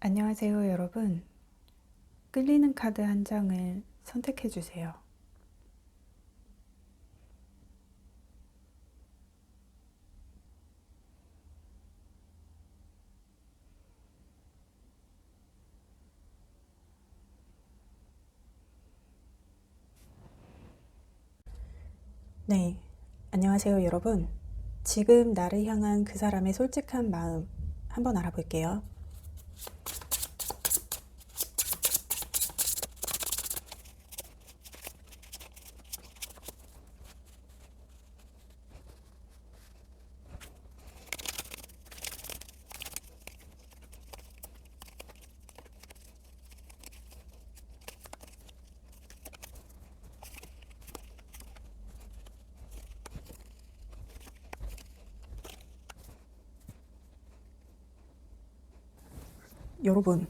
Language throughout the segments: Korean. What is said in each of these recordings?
안녕하세요, 여러분. 끌리는 카드 한 장을 선택해 주세요. 네, 안녕하세요, 여러분. 지금 나를 향한 그 사람의 솔직한 마음 한번 알아볼게요. 여러분,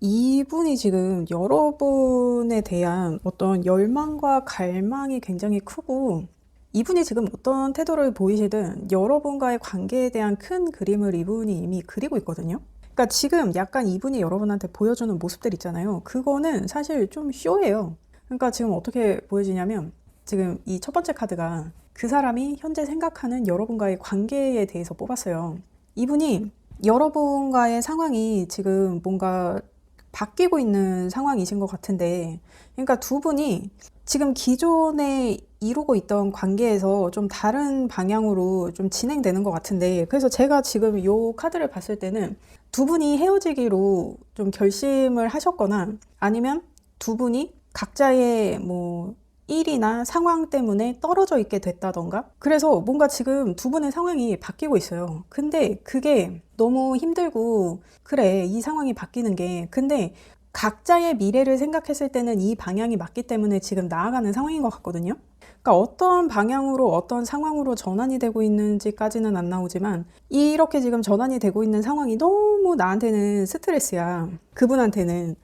이분이 지금 여러분에 대한 어떤 열망과 갈망이 굉장히 크고, 이분이 지금 어떤 태도를 보이시든 여러분과의 관계에 대한 큰 그림을 이분이 이미 그리고 있거든요. 그러니까 지금 약간 이분이 여러분한테 보여주는 모습들 있잖아요. 그거는 사실 좀 쇼예요. 그러니까 지금 어떻게 보여지냐면, 지금 이 첫 번째 카드가 그 사람이 현재 생각하는 여러분과의 관계에 대해서 뽑았어요. 이분이 여러분과의 상황이 지금 뭔가 바뀌고 있는 상황이신 것 같은데, 그러니까 두 분이 지금 기존에 이루고 있던 관계에서 좀 다른 방향으로 좀 진행되는 것 같은데, 그래서 제가 지금 이 카드를 봤을 때는 두 분이 헤어지기로 좀 결심을 하셨거나, 아니면 두 분이 각자의 뭐 일이나 상황 때문에 떨어져 있게 됐다던가, 그래서 뭔가 지금 두 분의 상황이 바뀌고 있어요. 근데 그게 너무 힘들고, 그래, 이 상황이 바뀌는 게, 근데 각자의 미래를 생각했을 때는 이 방향이 맞기 때문에 지금 나아가는 상황인 것 같거든요. 그러니까 어떤 방향으로 어떤 상황으로 전환이 되고 있는지까지는 안 나오지만, 이렇게 지금 전환이 되고 있는 상황이 너무 나한테는 스트레스야, 그분한테는.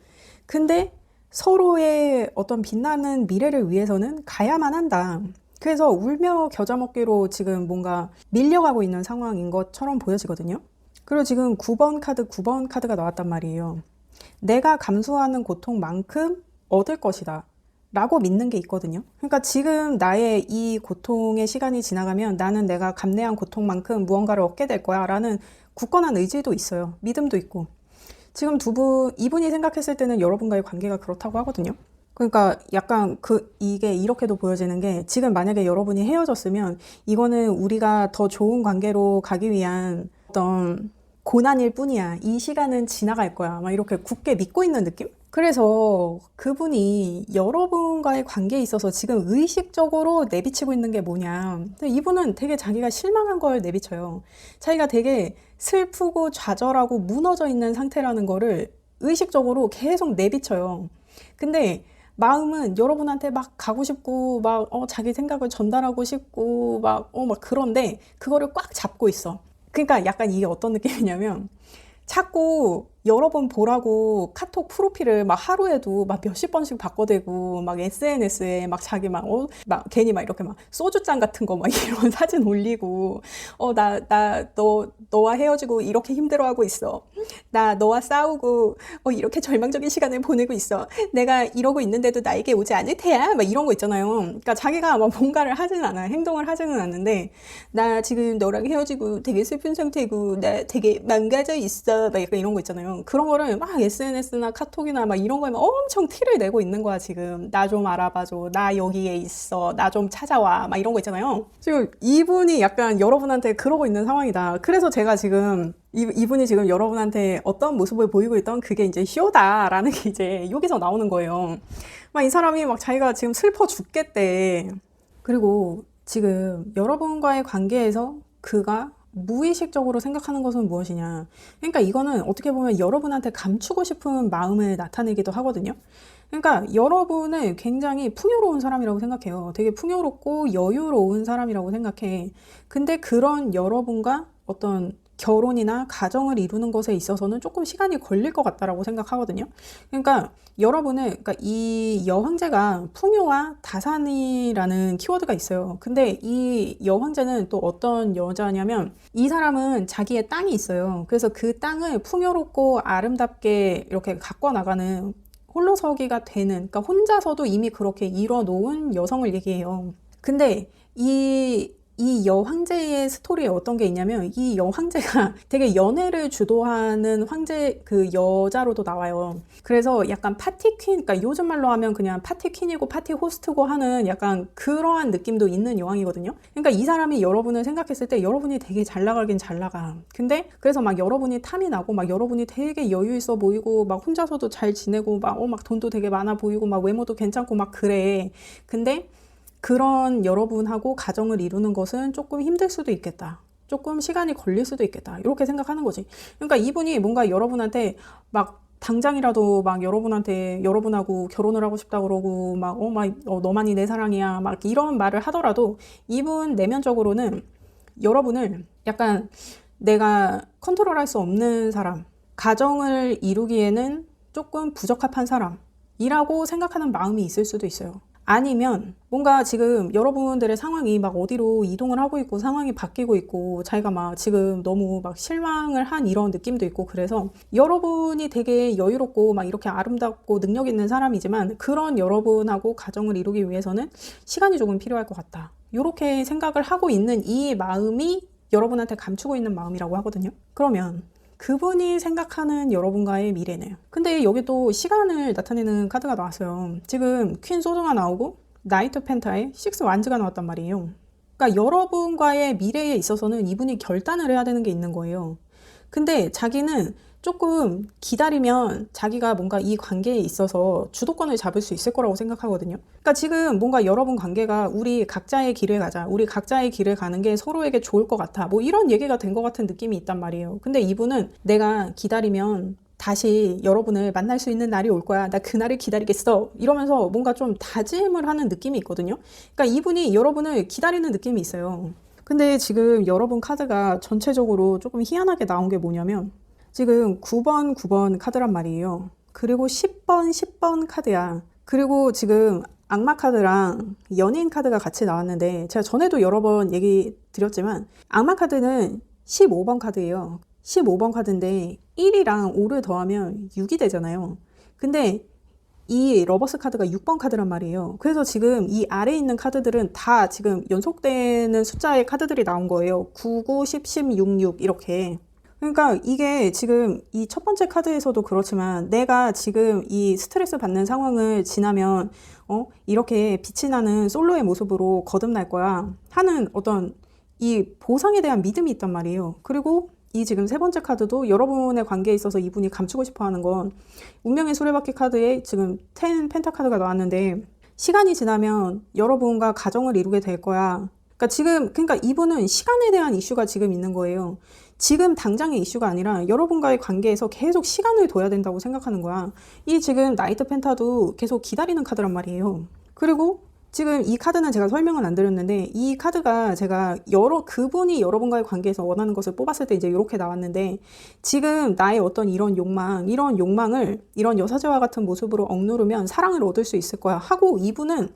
근데 서로의 어떤 빛나는 미래를 위해서는 가야만 한다. 그래서 울며 겨자 먹기로 지금 뭔가 밀려가고 있는 상황인 것처럼 보여지거든요. 그리고 지금 9번 카드가 나왔단 말이에요. 내가 감수하는 고통만큼 얻을 것이다 라고 믿는 게 있거든요. 그러니까 지금 나의 이 고통의 시간이 지나가면 나는 내가 감내한 고통만큼 무언가를 얻게 될 거야 라는 굳건한 의지도 있어요. 믿음도 있고. 지금 이분이 생각했을 때는 여러분과의 관계가 그렇다고 하거든요. 그러니까 약간 이게 이렇게도 보여지는 게, 지금 만약에 여러분이 헤어졌으면 이거는 우리가 더 좋은 관계로 가기 위한 어떤 고난일 뿐이야. 이 시간은 지나갈 거야. 막 이렇게 굳게 믿고 있는 느낌? 그래서 그분이 여러분과의 관계에 있어서 지금 의식적으로 내비치고 있는 게 뭐냐. 근데 이분은 되게 자기가 실망한 걸 내비쳐요. 자기가 되게 슬프고 좌절하고 무너져 있는 상태라는 거를 의식적으로 계속 내비쳐요. 근데 마음은 여러분한테 막 가고 싶고, 막, 자기 생각을 전달하고 싶고, 막 그런데 그거를 꽉 잡고 있어. 그러니까 약간 이게 어떤 느낌이냐면, 자꾸 여러 번 보라고 카톡 프로필을 막 하루에도 막 몇십 번씩 바꿔대고, 막 SNS에 막 자기 막 괜히 막 이렇게 막 소주잔 같은 거 막 이런 사진 올리고, 너와 헤어지고 이렇게 힘들어하고 있어. 나 너와 싸우고, 이렇게 절망적인 시간을 보내고 있어. 내가 이러고 있는데도 나에게 오지 않을 테야. 막 이런 거 있잖아요. 그러니까 자기가 막 뭔가를 하지는 않아요. 행동을 하지는 않는데, 나 지금 너랑 헤어지고 되게 슬픈 상태고, 나 되게 망가져 있어. 막 약간 이런 거 있잖아요. 그런 거를 막 SNS나 카톡이나 막 이런 거에 막 엄청 티를 내고 있는 거야, 지금. 나 좀 알아봐줘. 나 여기에 있어. 나 좀 찾아와. 막 이런 거 있잖아요. 지금 이분이 약간 여러분한테 그러고 있는 상황이다. 그래서 제가 지금 이분이 지금 여러분한테 어떤 모습을 보이고 있던 그게 이제 쇼다라는 게 이제 여기서 나오는 거예요. 막 이 사람이 막 자기가 지금 슬퍼 죽겠대. 그리고 지금 여러분과의 관계에서 그가 무의식적으로 생각하는 것은 무엇이냐. 그러니까 이거는 어떻게 보면 여러분한테 감추고 싶은 마음을 나타내기도 하거든요. 그러니까 여러분을 굉장히 풍요로운 사람이라고 생각해요. 되게 풍요롭고 여유로운 사람이라고 생각해. 근데 그런 여러분과 어떤 결혼이나 가정을 이루는 것에 있어서는 조금 시간이 걸릴 것 같다라고 생각하거든요. 그러니까 여러분은, 그러니까 이 여황제가 풍요와 다산이라는 키워드가 있어요. 근데 이 여황제는 또 어떤 여자냐면 이 사람은 자기의 땅이 있어요. 그래서 그 땅을 풍요롭고 아름답게 이렇게 가꿔 나가는 홀로서기가 되는, 그러니까 혼자서도 이미 그렇게 이뤄놓은 여성을 얘기해요. 근데 이 여황제의 스토리에 어떤 게 있냐면 이 여황제가 되게 연애를 주도하는 황제 그 여자로도 나와요. 그래서 약간 파티 퀸, 그러니까 요즘 말로 하면 그냥 파티 퀸이고 파티 호스트고 하는 약간 그러한 느낌도 있는 여왕이거든요. 그러니까 이 사람이 여러분을 생각했을 때 여러분이 되게 잘 나가긴 잘 나가. 근데 그래서 막 여러분이 탐이 나고 막 여러분이 되게 여유 있어 보이고 막 혼자서도 잘 지내고 막 돈도 되게 많아 보이고 막 외모도 괜찮고 막 그래. 근데 그런 여러분하고 가정을 이루는 것은 조금 힘들 수도 있겠다. 조금 시간이 걸릴 수도 있겠다. 이렇게 생각하는 거지. 그러니까 이분이 뭔가 여러분한테 막 당장이라도 막 여러분하고 결혼을 하고 싶다 그러고 너만이 내 사랑이야 막 이런 말을 하더라도 이분 내면적으로는 여러분을 약간 내가 컨트롤할 수 없는 사람, 가정을 이루기에는 조금 부적합한 사람이라고 생각하는 마음이 있을 수도 있어요. 아니면 뭔가 지금 여러분들의 상황이 막 어디로 이동을 하고 있고 상황이 바뀌고 있고 자기가 막 지금 너무 막 실망을 한 이런 느낌도 있고 그래서 여러분이 되게 여유롭고 막 이렇게 아름답고 능력 있는 사람이지만 그런 여러분하고 가정을 이루기 위해서는 시간이 조금 필요할 것 같다. 이렇게 생각을 하고 있는 이 마음이 여러분한테 감추고 있는 마음이라고 하거든요. 그러면 그분이 생각하는 여러분과의 미래네요. 근데 여기 또 시간을 나타내는 카드가 나왔어요. 지금 퀸 소드가 나오고 나이트 펜타에 식스 완즈가 나왔단 말이에요. 그러니까 여러분과의 미래에 있어서는 이분이 결단을 해야 되는 게 있는 거예요. 근데 자기는 조금 기다리면 자기가 뭔가 이 관계에 있어서 주도권을 잡을 수 있을 거라고 생각하거든요. 그러니까 지금 뭔가 여러분 관계가 우리 각자의 길을 가자. 우리 각자의 길을 가는 게 서로에게 좋을 것 같아. 뭐 이런 얘기가 된 것 같은 느낌이 있단 말이에요. 근데 이분은 내가 기다리면 다시 여러분을 만날 수 있는 날이 올 거야. 나 그날을 기다리겠어. 이러면서 뭔가 좀 다짐을 하는 느낌이 있거든요. 그러니까 이분이 여러분을 기다리는 느낌이 있어요. 근데 지금 여러분 카드가 전체적으로 조금 희한하게 나온 게 뭐냐면 지금 9번 카드란 말이에요. 그리고 10번 카드야. 그리고 지금 악마 카드랑 연인 카드가 같이 나왔는데 제가 전에도 여러 번 얘기 드렸지만 악마 카드는 15번 카드예요. 15번 카드인데 1이랑 5를 더하면 6이 되잖아요. 근데 이 러버스 카드가 6번 카드란 말이에요. 그래서 지금 이 아래에 있는 카드들은 다 지금 연속되는 숫자의 카드들이 나온 거예요. 9, 9, 10, 10, 6, 6 이렇게. 그러니까 이게 지금 이 첫 번째 카드에서도 그렇지만 내가 지금 이 스트레스 받는 상황을 지나면 이렇게 빛이 나는 솔로의 모습으로 거듭날 거야 하는 어떤 이 보상에 대한 믿음이 있단 말이에요. 그리고 이 지금 세 번째 카드도 여러분의 관계에 있어서 이분이 감추고 싶어 하는 건 운명의 수레바퀴 카드에 지금 10 펜타 카드가 나왔는데 시간이 지나면 여러분과 가정을 이루게 될 거야. 그러니까 이분은 시간에 대한 이슈가 지금 있는 거예요. 지금 당장의 이슈가 아니라 여러분과의 관계에서 계속 시간을 둬야 된다고 생각하는 거야. 이 지금 나이트 펜타도 계속 기다리는 카드란 말이에요. 그리고 지금 이 카드는 제가 설명은 안 드렸는데 이 카드가 제가 그분이 여러분과의 관계에서 원하는 것을 뽑았을 때 이제 이렇게 나왔는데 지금 나의 어떤 이런 욕망을 이런 여사제와 같은 모습으로 억누르면 사랑을 얻을 수 있을 거야 하고 이분은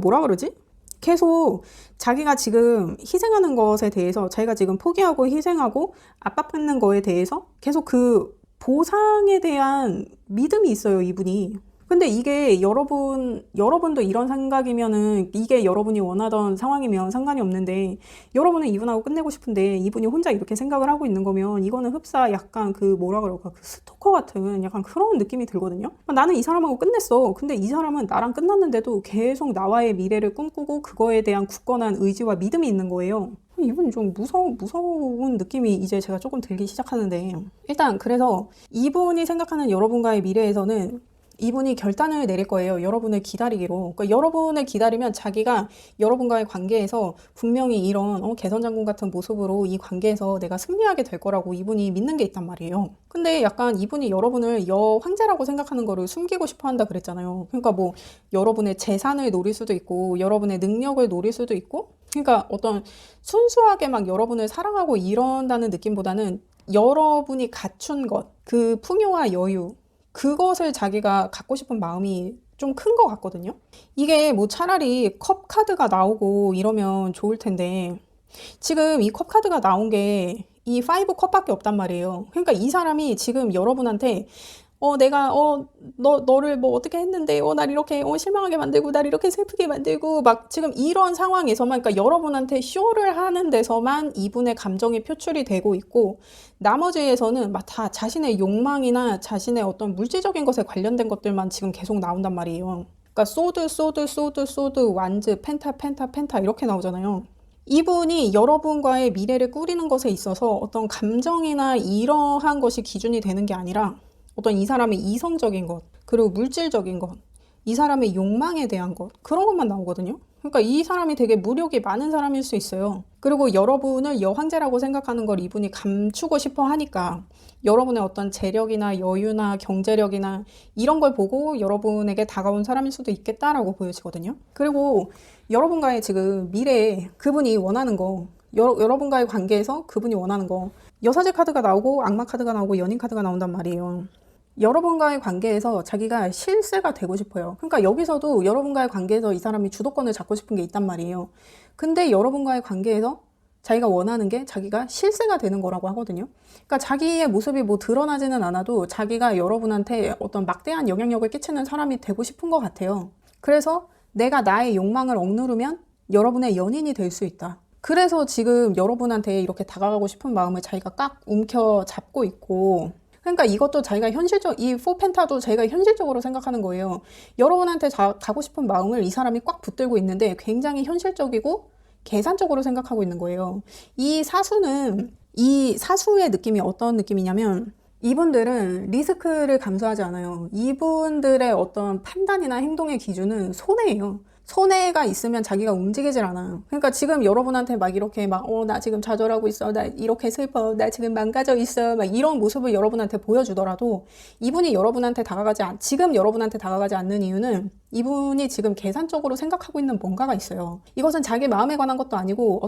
뭐라 그러지? 계속 자기가 지금 희생하는 것에 대해서 자기가 지금 포기하고 희생하고 압박받는 거에 대해서 계속 그 보상에 대한 믿음이 있어요, 이분이. 근데 이게 여러분도 이런 생각이면은 이게 여러분이 원하던 상황이면 상관이 없는데 여러분은 이분하고 끝내고 싶은데 이분이 혼자 이렇게 생각을 하고 있는 거면 이거는 흡사 약간 뭐라 그럴까 스토커 같은 약간 그런 느낌이 들거든요. 나는 이 사람하고 끝냈어. 근데 이 사람은 나랑 끝났는데도 계속 나와의 미래를 꿈꾸고 그거에 대한 굳건한 의지와 믿음이 있는 거예요. 이분이 좀 무서운 느낌이 이제 제가 조금 들기 시작하는데 일단 그래서 이분이 생각하는 여러분과의 미래에서는 이분이 결단을 내릴 거예요. 여러분을 기다리기로. 그러니까 여러분을 기다리면 자기가 여러분과의 관계에서 분명히 이런 개선장군 같은 모습으로 이 관계에서 내가 승리하게 될 거라고 이분이 믿는 게 있단 말이에요. 근데 약간 이분이 여러분을 여황제라고 생각하는 거를 숨기고 싶어 한다 그랬잖아요. 그러니까 여러분의 재산을 노릴 수도 있고 여러분의 능력을 노릴 수도 있고 그러니까 어떤 순수하게 막 여러분을 사랑하고 이런다는 느낌보다는 여러분이 갖춘 것, 그 풍요와 여유, 그것을 자기가 갖고 싶은 마음이 좀 큰 것 같거든요. 이게 뭐 차라리 컵 카드가 나오고 이러면 좋을 텐데, 지금 이 컵 카드가 나온 게 이 5 컵밖에 없단 말이에요. 그러니까 이 사람이 지금 여러분한테 내가, 너를 뭐 어떻게 했는데, 날 이렇게, 실망하게 만들고, 날 이렇게 슬프게 만들고, 막 지금 이런 상황에서만, 그러니까 여러분한테 쇼를 하는 데서만 이분의 감정이 표출이 되고 있고, 나머지에서는 막 다 자신의 욕망이나 자신의 어떤 물질적인 것에 관련된 것들만 지금 계속 나온단 말이에요. 그러니까 소드, 완즈, 펜타 이렇게 나오잖아요. 이분이 여러분과의 미래를 꾸리는 것에 있어서 어떤 감정이나 이러한 것이 기준이 되는 게 아니라 어떤 이 사람의 이성적인 것, 그리고 물질적인 것, 이 사람의 욕망에 대한 것, 그런 것만 나오거든요. 그러니까 이 사람이 되게 무력이 많은 사람일 수 있어요. 그리고 여러분을 여황제라고 생각하는 걸 이분이 감추고 싶어 하니까 여러분의 어떤 재력이나 여유나 경제력이나 이런 걸 보고 여러분에게 다가온 사람일 수도 있겠다라고 보여지거든요. 그리고 여러분과의 지금 미래에 그분이 원하는 거, 여러분과의 관계에서 그분이 원하는 거, 여사제 카드가 나오고 악마 카드가 나오고 연인 카드가 나온단 말이에요. 여러분과의 관계에서 자기가 실세가 되고 싶어요. 그러니까 여기서도 여러분과의 관계에서 이 사람이 주도권을 잡고 싶은 게 있단 말이에요. 근데 여러분과의 관계에서 자기가 원하는 게 자기가 실세가 되는 거라고 하거든요. 그러니까 자기의 모습이 뭐 드러나지는 않아도 자기가 여러분한테 어떤 막대한 영향력을 끼치는 사람이 되고 싶은 것 같아요. 그래서 내가 나의 욕망을 억누르면 여러분의 연인이 될 수 있다. 그래서 지금 여러분한테 이렇게 다가가고 싶은 마음을 자기가 꽉 움켜 잡고 있고, 그러니까 이것도 자기가 이 포펜타도 자기가 현실적으로 생각하는 거예요. 여러분한테 가고 싶은 마음을 이 사람이 꽉 붙들고 있는데 굉장히 현실적이고 계산적으로 생각하고 있는 거예요. 이 사수의 느낌이 어떤 느낌이냐면, 이분들은 리스크를 감수하지 않아요. 이분들의 어떤 판단이나 행동의 기준은 손해예요. 손해가 있으면 자기가 움직이질 않아요. 그러니까 지금 여러분한테 막 이렇게 나 지금 좌절하고 있어. 나 이렇게 슬퍼. 나 지금 망가져 있어. 막 이런 모습을 여러분한테 보여주더라도 이분이 지금 여러분한테 다가가지 않는 이유는 이분이 지금 계산적으로 생각하고 있는 뭔가가 있어요. 이것은 자기 마음에 관한 것도 아니고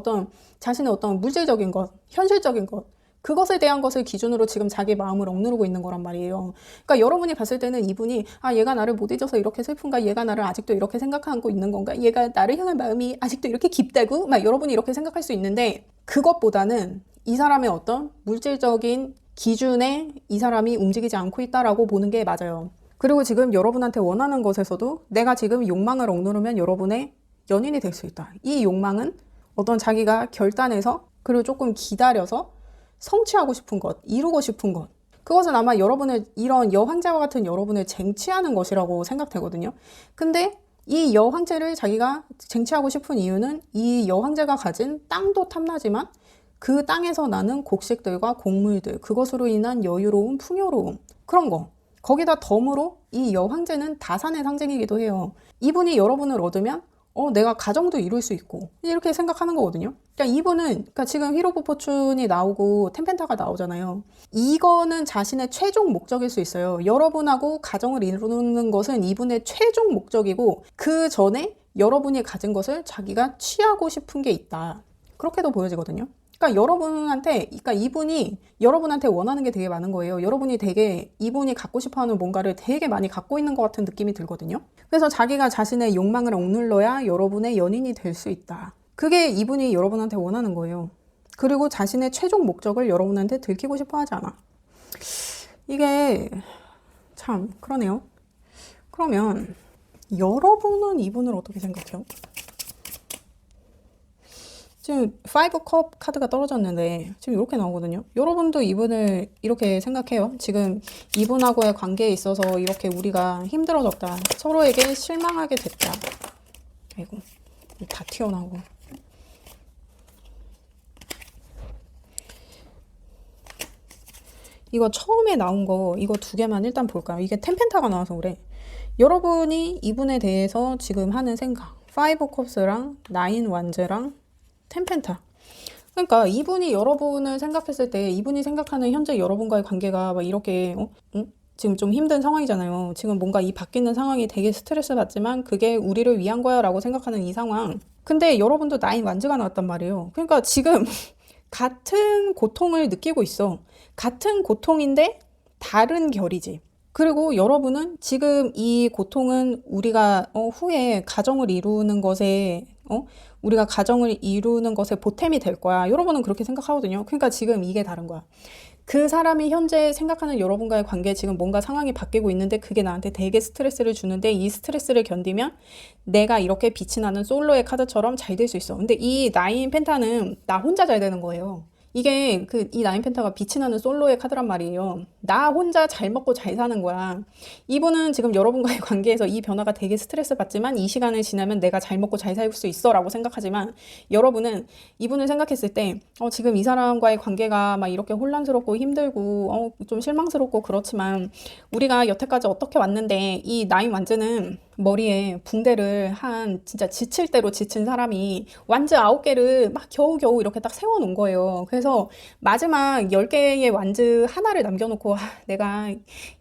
자신의 어떤 물질적인 것, 현실적인 것, 그것에 대한 것을 기준으로 지금 자기 마음을 억누르고 있는 거란 말이에요. 그러니까 여러분이 봤을 때는 이분이 얘가 나를 못 잊어서 이렇게 슬픈가? 얘가 나를 아직도 이렇게 생각하고 있는 건가? 얘가 나를 향한 마음이 아직도 이렇게 깊다고? 막 여러분이 이렇게 생각할 수 있는데, 그것보다는 이 사람의 어떤 물질적인 기준에 이 사람이 움직이지 않고 있다라고 보는 게 맞아요. 그리고 지금 여러분한테 원하는 것에서도 내가 지금 욕망을 억누르면 여러분의 연인이 될 수 있다. 이 욕망은 어떤 자기가 결단해서 그리고 조금 기다려서 성취하고 싶은 것, 이루고 싶은 것, 그것은 아마 이런 여황제와 같은 여러분을 쟁취하는 것이라고 생각되거든요. 근데 이 여황제를 자기가 쟁취하고 싶은 이유는 이 여황제가 가진 땅도 탐나지만 그 땅에서 나는 곡식들과 곡물들, 그것으로 인한 여유로움, 풍요로움, 그런 거. 거기다 덤으로 이 여황제는 다산의 상징이기도 해요. 이분이 여러분을 얻으면 내가 가정도 이룰 수 있고 이렇게 생각하는 거거든요. 그러니까 지금 휘로 오브 포춘이 나오고 템펜타가 나오잖아요. 이거는 자신의 최종 목적일 수 있어요. 여러분하고 가정을 이루는 것은 이분의 최종 목적이고, 그 전에 여러분이 가진 것을 자기가 취하고 싶은 게 있다. 그렇게도 보여지거든요. 그러니까 이분이 여러분한테 원하는 게 되게 많은 거예요. 이분이 갖고 싶어 하는 뭔가를 되게 많이 갖고 있는 것 같은 느낌이 들거든요. 그래서 자기가 자신의 욕망을 억눌러야 여러분의 연인이 될 수 있다. 그게 이분이 여러분한테 원하는 거예요. 그리고 자신의 최종 목적을 여러분한테 들키고 싶어 하지 않아. 이게 참 그러네요. 그러면 여러분은 이분을 어떻게 생각해요? 지금 5컵 카드가 떨어졌는데 지금 이렇게 나오거든요. 여러분도 이분을 이렇게 생각해요. 지금 이분하고의 관계에 있어서 이렇게 우리가 힘들어졌다. 서로에게 실망하게 됐다. 아이고, 다 튀어나오고. 이거 처음에 나온 거, 이거 두 개만 일단 볼까요? 이게 템펜타가 나와서 그래. 여러분이 이분에 대해서 지금 하는 생각. 5컵스랑 9 완즈랑 템펜타. 그러니까 이분이 여러분을 생각했을 때 이분이 생각하는 현재 여러분과의 관계가 막 이렇게 지금 좀 힘든 상황이잖아요. 지금 뭔가 이 바뀌는 상황이 되게 스트레스 받지만 그게 우리를 위한 거야 라고 생각하는 이 상황. 근데 여러분도 나인 완즈가 나왔단 말이에요. 그러니까 지금 같은 고통을 느끼고 있어. 같은 고통인데 다른 결이지. 그리고 여러분은 지금 이 고통은 우리가 후에 가정을 이루는 것에 우리가 가정을 이루는 것에 보탬이 될 거야. 여러분은 그렇게 생각하거든요. 그러니까 지금 이게 다른 거야. 그 사람이 현재 생각하는 여러분과의 관계에 지금 뭔가 상황이 바뀌고 있는데 그게 나한테 되게 스트레스를 주는데 이 스트레스를 견디면 내가 이렇게 빛이 나는 솔로의 카드처럼 잘 될 수 있어. 근데 이 나인 펜타는 나 혼자 잘 되는 거예요. 이게 이 나인 펜타가 빛이 나는 솔로의 카드란 말이에요. 나 혼자 잘 먹고 잘 사는 거야. 이분은 지금 여러분과의 관계에서 이 변화가 되게 스트레스 받지만 이 시간을 지나면 내가 잘 먹고 잘 살 수 있어 라고 생각하지만 여러분은 이분을 생각했을 때 지금 이 사람과의 관계가 막 이렇게 혼란스럽고 힘들고 좀 실망스럽고 그렇지만 우리가 여태까지 어떻게 왔는데 이 나인 완즈는 머리에 붕대를 한 진짜 지칠 대로 지친 사람이 완즈 9개를 막 겨우겨우 이렇게 딱 세워놓은 거예요. 그래서 마지막 10개의 완즈 하나를 남겨놓고 내가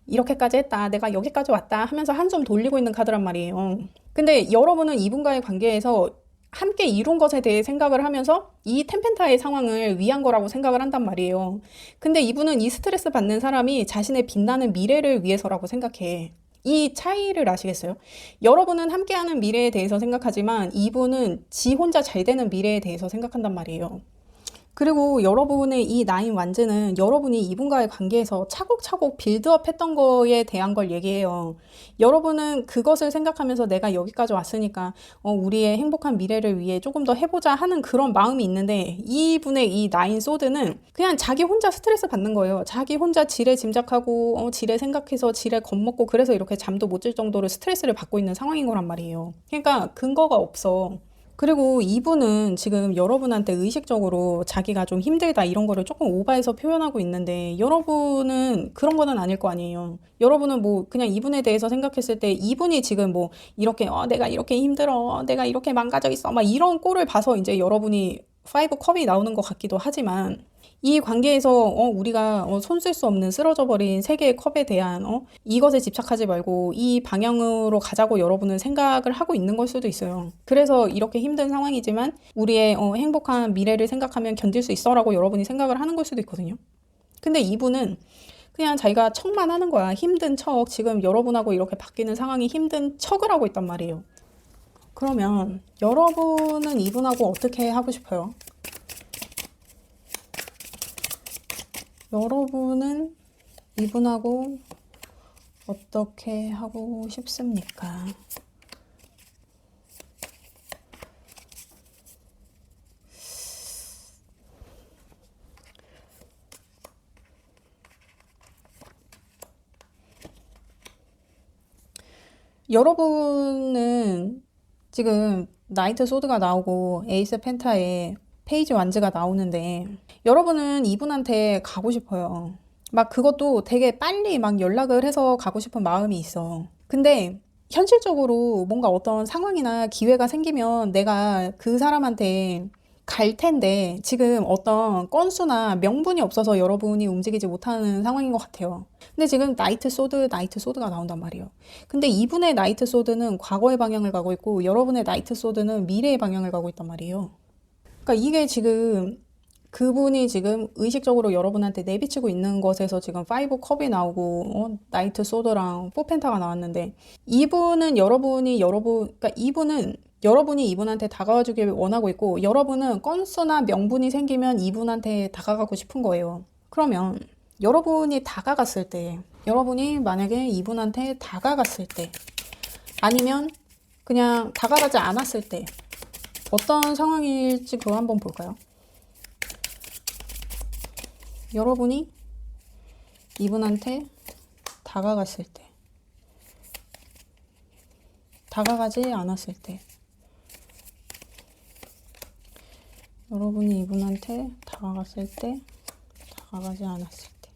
이렇게까지 했다. 내가 여기까지 왔다 하면서 한숨 돌리고 있는 카드란 말이에요. 근데 여러분은 이분과의 관계에서 함께 이룬 것에 대해 생각을 하면서 이 템펜타의 상황을 위한 거라고 생각을 한단 말이에요. 근데 이분은 이 스트레스 받는 사람이 자신의 빛나는 미래를 위해서라고 생각해. 이 차이를 아시겠어요? 여러분은 함께하는 미래에 대해서 생각하지만 이분은 지 혼자 잘 되는 미래에 대해서 생각한단 말이에요. 그리고 여러분의 이 나인 완즈는 여러분이 이분과의 관계에서 차곡차곡 빌드업 했던 거에 대한 걸 얘기해요. 여러분은 그것을 생각하면서 내가 여기까지 왔으니까 우리의 행복한 미래를 위해 조금 더 해보자 하는 그런 마음이 있는데 이분의 이 나인 소드는 그냥 자기 혼자 스트레스 받는 거예요. 자기 혼자 지레 짐작하고 지레 생각해서 지레 겁먹고 그래서 이렇게 잠도 못 잘 정도로 스트레스를 받고 있는 상황인 거란 말이에요. 그러니까 근거가 없어. 그리고 이분은 지금 여러분한테 의식적으로 자기가 좀 힘들다 이런 거를 조금 오버해서 표현하고 있는데 여러분은 그런 거는 아닐 거 아니에요. 여러분은 뭐 그냥 이분에 대해서 생각했을 때 이분이 지금 뭐 이렇게 내가 이렇게 힘들어 내가 이렇게 망가져 있어 막 이런 꼴을 봐서 이제 여러분이 5 컵이 나오는 것 같기도 하지만 이 관계에서 우리가 손 쓸 수 없는 쓰러져 버린 세 개의 컵에 대한 이것에 집착하지 말고 이 방향으로 가자고 여러분은 생각을 하고 있는 걸 수도 있어요. 그래서 이렇게 힘든 상황이지만 우리의 행복한 미래를 생각하면 견딜 수 있어라고 여러분이 생각을 하는 걸 수도 있거든요. 근데 이분은 그냥 자기가 척만 하는 거야. 힘든 척. 지금 여러분하고 이렇게 바뀌는 상황이 힘든 척을 하고 있단 말이에요. 그러면 여러분은 이분하고 어떻게 하고 싶어요? 여러분은 이분하고 어떻게 하고 싶습니까? 여러분은 지금 나이트 소드가 나오고 에이스 펜타에 페이지 완즈가 나오는데 여러분은 이분한테 가고 싶어요. 막 그것도 되게 빨리 막 연락을 해서 가고 싶은 마음이 있어. 근데 현실적으로 뭔가 어떤 상황이나 기회가 생기면 내가 그 사람한테 갈 텐데 지금 어떤 건수나 명분이 없어서 여러분이 움직이지 못하는 상황인 것 같아요. 근데 지금 나이트 소드가 나온단 말이에요. 근데 이분의 나이트 소드는 과거의 방향을 가고 있고 여러분의 나이트 소드는 미래의 방향을 가고 있단 말이에요. 그러니까 이게 지금 그분이 지금 의식적으로 여러분한테 내비치고 있는 것에서 지금 5 컵이 나오고 나이트 소드랑 4 펜타가 나왔는데 이분은 그러니까 이분은 여러분이 이분한테 다가와 주길 원하고 있고 여러분은 건수나 명분이 생기면 이분한테 다가가고 싶은 거예요. 그러면 여러분이 다가갔을 때 여러분이 만약에 이분한테 다가갔을 때 아니면 그냥 다가가지 않았을 때 어떤 상황일지 그거 한번 볼까요? 여러분이 이분한테 다가갔을 때, 다가가지 않았을 때, 여러분이 이분한테 다가갔을 때, 다가가지 않았을 때.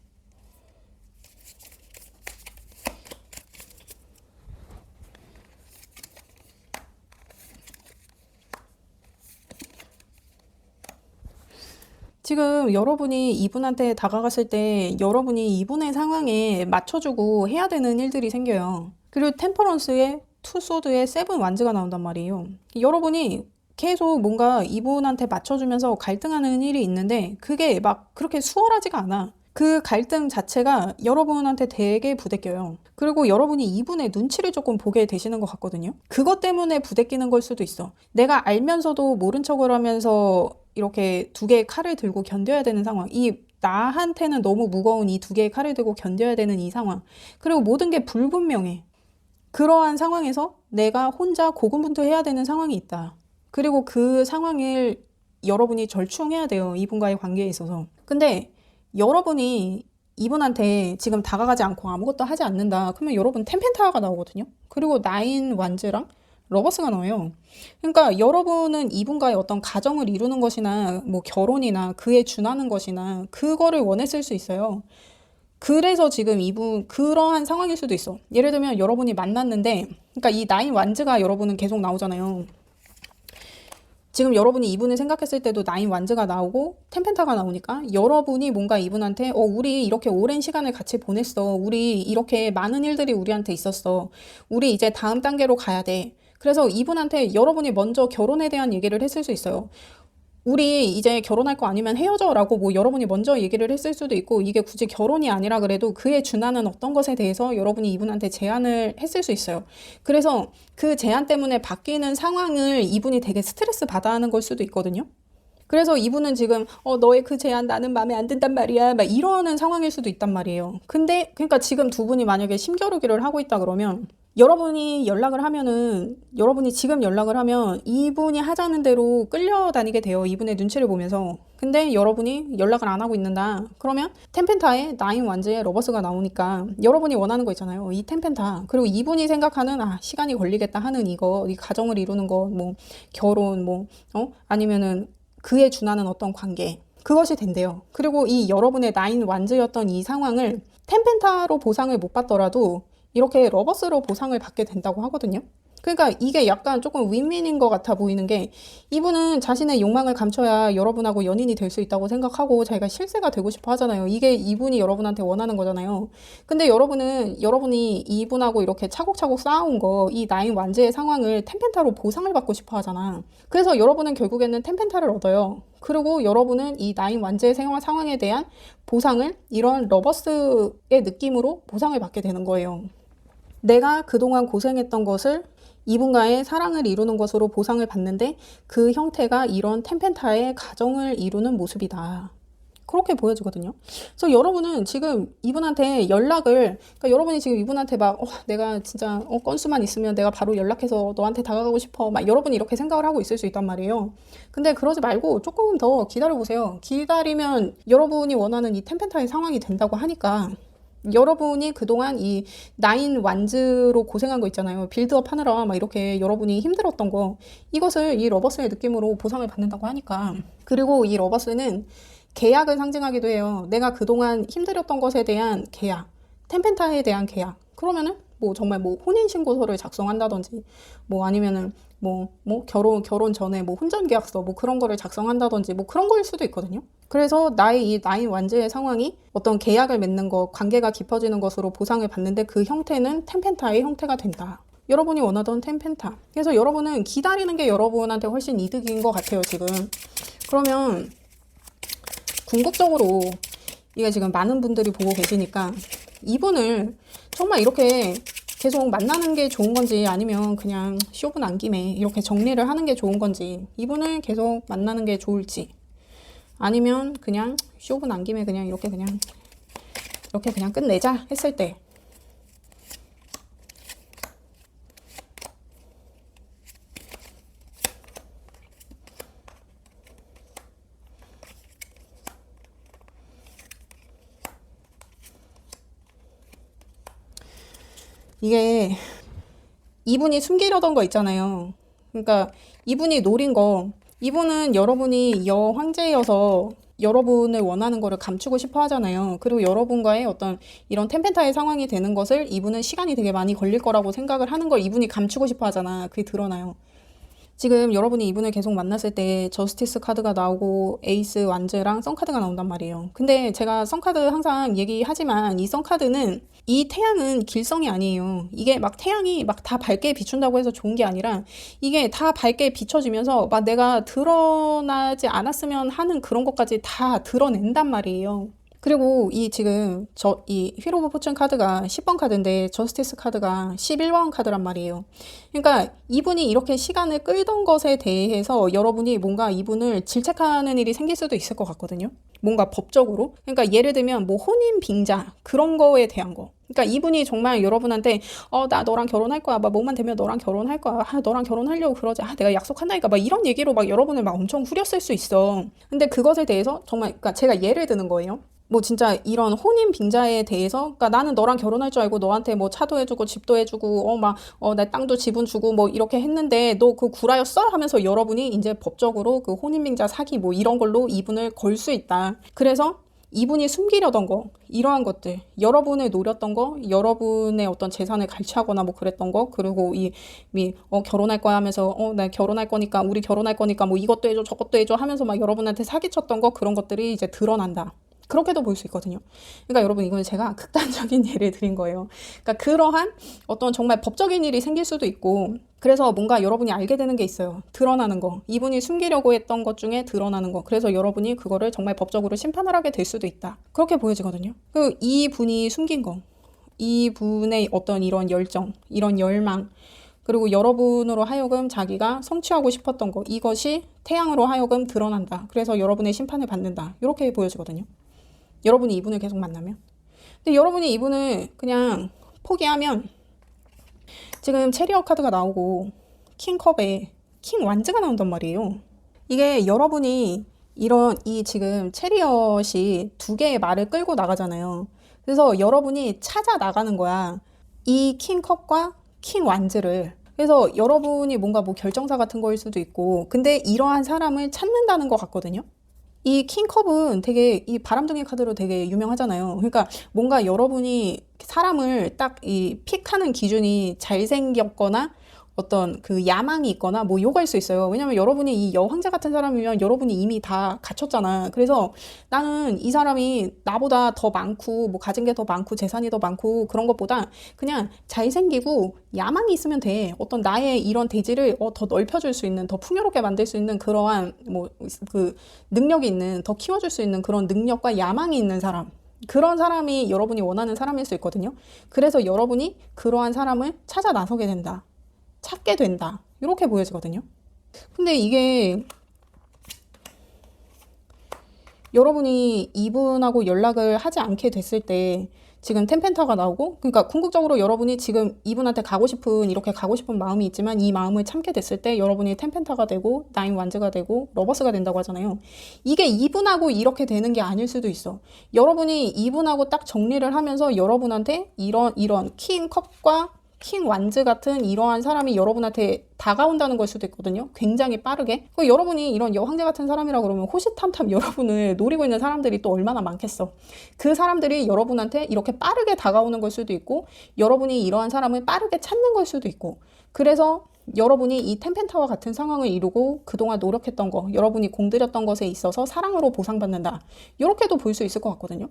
지금 여러분이 이분한테 다가갔을 때 여러분이 이분의 상황에 맞춰주고 해야 되는 일들이 생겨요. 그리고 템퍼런스에 투 소드에 세븐 완즈가 나온단 말이에요. 여러분이 계속 뭔가 이분한테 맞춰주면서 갈등하는 일이 있는데 그게 막 그렇게 수월하지가 않아. 그 갈등 자체가 여러분한테 되게 부대껴요. 그리고 여러분이 이분의 눈치를 조금 보게 되시는 것 같거든요. 그것 때문에 부대끼는 걸 수도 있어. 내가 알면서도 모른 척을 하면서 이렇게 두 개의 칼을 들고 견뎌야 되는 상황. 나한테는 너무 무거운 이 두 개의 칼을 들고 견뎌야 되는 이 상황. 그리고 모든 게 불분명해. 그러한 상황에서 내가 혼자 고군분투해야 되는 상황이 있다. 그리고 그 상황을 여러분이 절충해야 돼요. 이분과의 관계에 있어서. 근데 여러분이 이분한테 지금 다가가지 않고 아무것도 하지 않는다. 그러면 여러분 템펜타가 나오거든요. 그리고 나인 완즈랑 러버스가 나와요. 그러니까 여러분은 이분과의 어떤 가정을 이루는 것이나 뭐 결혼이나 그에 준하는 것이나 그거를 원했을 수 있어요. 그래서 지금 이분 그러한 상황일 수도 있어. 예를 들면 여러분이 만났는데 그러니까 이 나인 완즈가 여러분은 계속 나오잖아요. 지금 여러분이 이분을 생각했을 때도 나인 완즈가 나오고 템펜타가 나오니까 여러분이 뭔가 이분한테 우리 이렇게 오랜 시간을 같이 보냈어. 우리 이렇게 많은 일들이 우리한테 있었어. 우리 이제 다음 단계로 가야 돼. 그래서 이분한테 여러분이 먼저 결혼에 대한 얘기를 했을 수 있어요. 우리 이제 결혼할 거 아니면 헤어져 라고 뭐 여러분이 먼저 얘기를 했을 수도 있고 이게 굳이 결혼이 아니라 그래도 그에 준하는 어떤 것에 대해서 여러분이 이분한테 제안을 했을 수 있어요. 그래서 그 제안 때문에 바뀌는 상황을 이분이 되게 스트레스 받아 하는 걸 수도 있거든요. 그래서 이분은 지금 너의 그 제안 나는 마음에 안 든단 말이야 막 이러는 상황일 수도 있단 말이에요. 근데 그러니까 지금 두 분이 만약에 심겨루기를 하고 있다 그러면 여러분이 지금 연락을 하면 이분이 하자는 대로 끌려다니게 돼요. 이분의 눈치를 보면서. 근데 여러분이 연락을 안 하고 있는다. 그러면 템펜타에 나인 완즈에 러버스가 나오니까 여러분이 원하는 거 있잖아요. 이 템펜타. 그리고 이분이 생각하는 시간이 걸리겠다 하는 이 가정을 이루는 거, 뭐 결혼, 아니면은 그에 준하는 어떤 관계. 그것이 된대요. 그리고 이 여러분의 나인 완즈였던 이 상황을 템펜타로 보상을 못 받더라도 이렇게 러버스로 보상을 받게 된다고 하거든요. 그러니까 이게 약간 조금 윈윈인 것 같아 보이는 게 이분은 자신의 욕망을 감춰야 여러분하고 연인이 될 수 있다고 생각하고 자기가 실세가 되고 싶어 하잖아요. 이게 이분이 여러분한테 원하는 거잖아요. 근데 여러분이 이분하고 이렇게 차곡차곡 쌓아온 이 나인 완즈의 상황을 템펜타로 보상을 받고 싶어 하잖아. 그래서 여러분은 결국에는 템펜타를 얻어요. 그리고 여러분은 이 나인 완즈의 상황에 대한 보상을 이런 러버스의 느낌으로 보상을 받게 되는 거예요. 내가 그동안 고생했던 것을 이분과의 사랑을 이루는 것으로 보상을 받는데 그 형태가 이런 템펜타의 가정을 이루는 모습이다. 그렇게 보여지거든요. 그래서 여러분은 지금 이분한테 그러니까 여러분이 지금 이분한테 내가 진짜 건수만 있으면 내가 바로 연락해서 너한테 다가가고 싶어. 막 여러분이 이렇게 생각을 하고 있을 수 있단 말이에요. 근데 그러지 말고 조금 더 기다려보세요. 기다리면 여러분이 원하는 이 템펜타의 상황이 된다고 하니까 여러분이 그동안 이 나인 완즈로 고생한 거 있잖아요. 빌드업 하느라 막 이렇게 여러분이 힘들었던 거 이것을 이 러버스의 느낌으로 보상을 받는다고 하니까 그리고 이 러버스는 계약을 상징하기도 해요. 내가 그동안 힘들었던 것에 대한 계약, 템펜타에 대한 계약. 그러면은 정말 혼인신고서를 작성한다든지 아니면은 결혼 전에 혼전계약서 그런 거를 작성한다든지 그런 거일 수도 있거든요. 그래서 나의 이 나인 완즈의 상황이 어떤 계약을 맺는 것, 관계가 깊어지는 것으로 보상을 받는데 그 형태는 템펜타의 형태가 된다. 여러분이 원하던 템펜타. 그래서 여러분은 기다리는 게 여러분한테 훨씬 이득인 것 같아요, 지금. 그러면 궁극적으로 이게 지금 많은 분들이 보고 계시니까 이분을 정말 이렇게 계속 만나는 게 좋은 건지 아니면 그냥 쇼부 난 김에 이렇게 정리를 하는 게 좋은 건지 이분을 계속 만나는 게 좋을지 아니면 그냥 쇼부 난 김에 그냥 이렇게 그냥 끝내자 했을 때 이게 이분이 숨기려던 거 있잖아요. 그러니까 이분이 노린 거 이분은 여러분이 여황제여서 여러분을 원하는 거를 감추고 싶어 하잖아요. 그리고 여러분과의 어떤 이런 템펜타의 상황이 되는 것을 이분은 시간이 되게 많이 걸릴 거라고 생각을 하는 걸 이분이 감추고 싶어 하잖아. 그게 드러나요. 지금 여러분이 이분을 계속 만났을 때 저스티스 카드가 나오고 에이스 완즈랑 썬카드가 나온단 말이에요. 근데 제가 썬카드 항상 얘기하지만 이 썬카드는 이 태양은 길성이 아니에요. 이게 막 태양이 막 다 밝게 비춘다고 해서 좋은 게 아니라 이게 다 밝게 비춰지면서 막 내가 드러나지 않았으면 하는 그런 것까지 다 드러낸단 말이에요. 그리고 이 지금 이 휠 오브 포춘 카드가 10번 카드인데 저스티스 카드가 11번 카드란 말이에요. 그러니까 이분이 이렇게 시간을 끌던 것에 대해서 여러분이 뭔가 이분을 질책하는 일이 생길 수도 있을 것 같거든요. 뭔가 법적으로. 그러니까 예를 들면 뭐 혼인 빙자 그런 거에 대한 거. 그러니까 이분이 정말 여러분한테 나 너랑 결혼할 거야. 막 뭐만 되면 너랑 결혼할 거야. 너랑 결혼하려고 그러지. 내가 약속한다니까. 막 이런 얘기로 막 여러분을 막 엄청 후렸을 수 있어. 근데 그것에 대해서 정말 그러니까 제가 예를 드는 거예요. 뭐 진짜 이런 혼인 빙자에 대해서 그러니까 나는 너랑 결혼할 줄 알고 너한테 뭐 차도 해주고 집도 해주고 내 땅도 지분 주고 뭐 이렇게 했는데 너 그 구라였어? 하면서 여러분이 이제 법적으로 그 혼인 빙자 사기 뭐 이런 걸로 이분을 걸 수 있다. 그래서 이분이 숨기려던 거 이러한 것들 여러분을 노렸던 거 여러분의 어떤 재산을 갈취하거나 뭐 그랬던 거 그리고 결혼할 거야 하면서 나 결혼할 거니까 우리 결혼할 거니까 뭐 이것도 해줘 저것도 해줘 하면서 막 여러분한테 사기쳤던 거 그런 것들이 이제 드러난다. 그렇게도 볼 수 있거든요. 그러니까 여러분 이거는 제가 극단적인 예를 드린 거예요. 그러니까 그러한 어떤 정말 법적인 일이 생길 수도 있고 그래서 뭔가 여러분이 알게 되는 게 있어요. 드러나는 거. 이분이 숨기려고 했던 것 중에 드러나는 거. 그래서 여러분이 그거를 정말 법적으로 심판을 하게 될 수도 있다. 그렇게 보여지거든요. 이 분이 숨긴 거. 이 분의 어떤 이런 열정, 이런 열망 그리고 여러분으로 하여금 자기가 성취하고 싶었던 거 이것이 태양으로 하여금 드러난다. 그래서 여러분의 심판을 받는다. 이렇게 보여지거든요. 여러분이 이분을 계속 만나면. 근데 여러분이 이분을 그냥 포기하면 지금 체리엇 카드가 나오고 킹컵에 킹 완즈가 나온단 말이에요. 이게 여러분이 이 지금 체리엇이 두 개의 말을 끌고 나가잖아요. 그래서 여러분이 찾아 나가는 거야. 이 킹컵과 킹 완즈를. 그래서 여러분이 뭔가 뭐 결정사 같은 거일 수도 있고 근데 이러한 사람을 찾는다는 것 같거든요. 이 킹컵은 되게 이 바람둥이 카드로 되게 유명하잖아요. 그러니까 뭔가 여러분이 사람을 딱 이 픽하는 기준이 잘생겼거나 어떤 그 야망이 있거나 뭐 요거일 수 있어요. 왜냐면 여러분이 이 여황자 같은 사람이면 여러분이 이미 다 갖췄잖아. 그래서 나는 이 사람이 나보다 더 많고 뭐 가진 게 더 많고 재산이 더 많고 그런 것보다 그냥 잘생기고 야망이 있으면 돼. 어떤 나의 이런 대지를 더 넓혀줄 수 있는 더 풍요롭게 만들 수 있는 그러한 뭐 그 능력이 있는 더 키워줄 수 있는 그런 능력과 야망이 있는 사람. 그런 사람이 여러분이 원하는 사람일 수 있거든요. 그래서 여러분이 그러한 사람을 찾아 나서게 된다. 찾게 된다. 이렇게 보여지거든요. 근데 이게 여러분이 이분하고 연락을 하지 않게 됐을 때 지금 텐펜타가 나오고 그러니까 궁극적으로 여러분이 지금 이분한테 이렇게 가고 싶은 마음이 있지만 이 마음을 참게 됐을 때 여러분이 텐펜타가 되고 나인 완즈가 되고 러버스가 된다고 하잖아요. 이게 이분하고 이렇게 되는 게 아닐 수도 있어. 여러분이 이분하고 딱 정리를 하면서 여러분한테 이런 킹 컵과 킹 완즈 같은 이러한 사람이 여러분한테 다가온다는 걸 수도 있거든요. 굉장히 빠르게. 여러분이 이런 여황제 같은 사람이라 그러면 호시탐탐 여러분을 노리고 있는 사람들이 또 얼마나 많겠어. 그 사람들이 여러분한테 이렇게 빠르게 다가오는 걸 수도 있고 여러분이 이러한 사람을 빠르게 찾는 걸 수도 있고 그래서 여러분이 이 텐펜타와 같은 상황을 이루고 그동안 노력했던 거, 여러분이 공들였던 것에 있어서 사랑으로 보상받는다. 이렇게도 볼 수 있을 것 같거든요.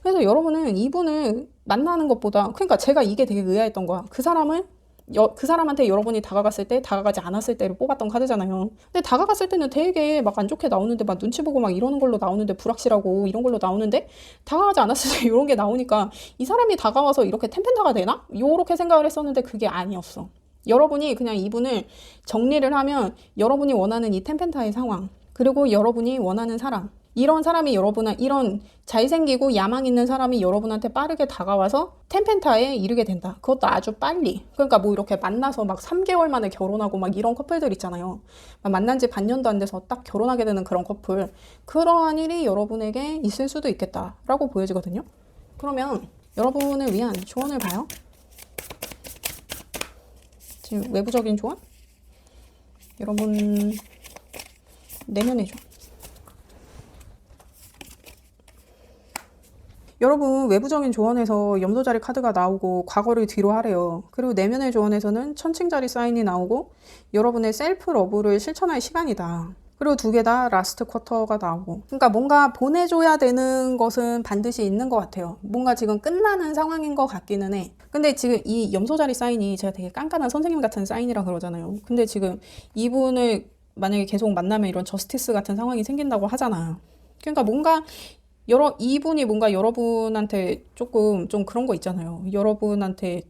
그래서 여러분은 이분을 만나는 것보다 그러니까 제가 이게 되게 의아했던 거야. 그 사람한테 여러분이 다가갔을 때 다가가지 않았을 때를 뽑았던 카드잖아요. 근데 다가갔을 때는 되게 막 안 좋게 나오는데 막 눈치 보고 막 이러는 걸로 나오는데 불확실하고 이런 걸로 나오는데 다가가지 않았을 때 이런 게 나오니까 이 사람이 다가와서 이렇게 텐펜타가 되나? 이렇게 생각을 했었는데 그게 아니었어. 여러분이 그냥 이분을 정리를 하면 여러분이 원하는 이 텐펜타의 상황 그리고 여러분이 원하는 사람 이런 사람이 이런 잘생기고 야망 있는 사람이 여러분한테 빠르게 다가와서 텐펜타에 이르게 된다. 그것도 아주 빨리. 그러니까 뭐 이렇게 만나서 막 3개월 만에 결혼하고 막 이런 커플들 있잖아요. 만난 지 반년도 안 돼서 딱 결혼하게 되는 그런 커플. 그러한 일이 여러분에게 있을 수도 있겠다라고 보여지거든요. 그러면 여러분을 위한 조언을 봐요. 지금 외부적인 조언? 여러분 내면의 조언. 여러분 외부적인 조언에서 염소자리 카드가 나오고 과거를 뒤로 하래요. 그리고 내면의 조언에서는 천칭자리 사인이 나오고 여러분의 셀프 러브를 실천할 시간이다. 그리고 두 개 다 라스트 쿼터가 나오고. 그러니까 뭔가 보내줘야 되는 것은 반드시 있는 것 같아요. 뭔가 지금 끝나는 상황인 것 같기는 해. 근데 지금 이 염소자리 사인이 제가 되게 깐깐한 선생님 같은 사인이라 그러잖아요. 근데 지금 이분을 만약에 계속 만나면 이런 저스티스 같은 상황이 생긴다고 하잖아. 그러니까 뭔가 이분이 뭔가 여러분한테 조금 좀 그런 거 있잖아요. 여러분한테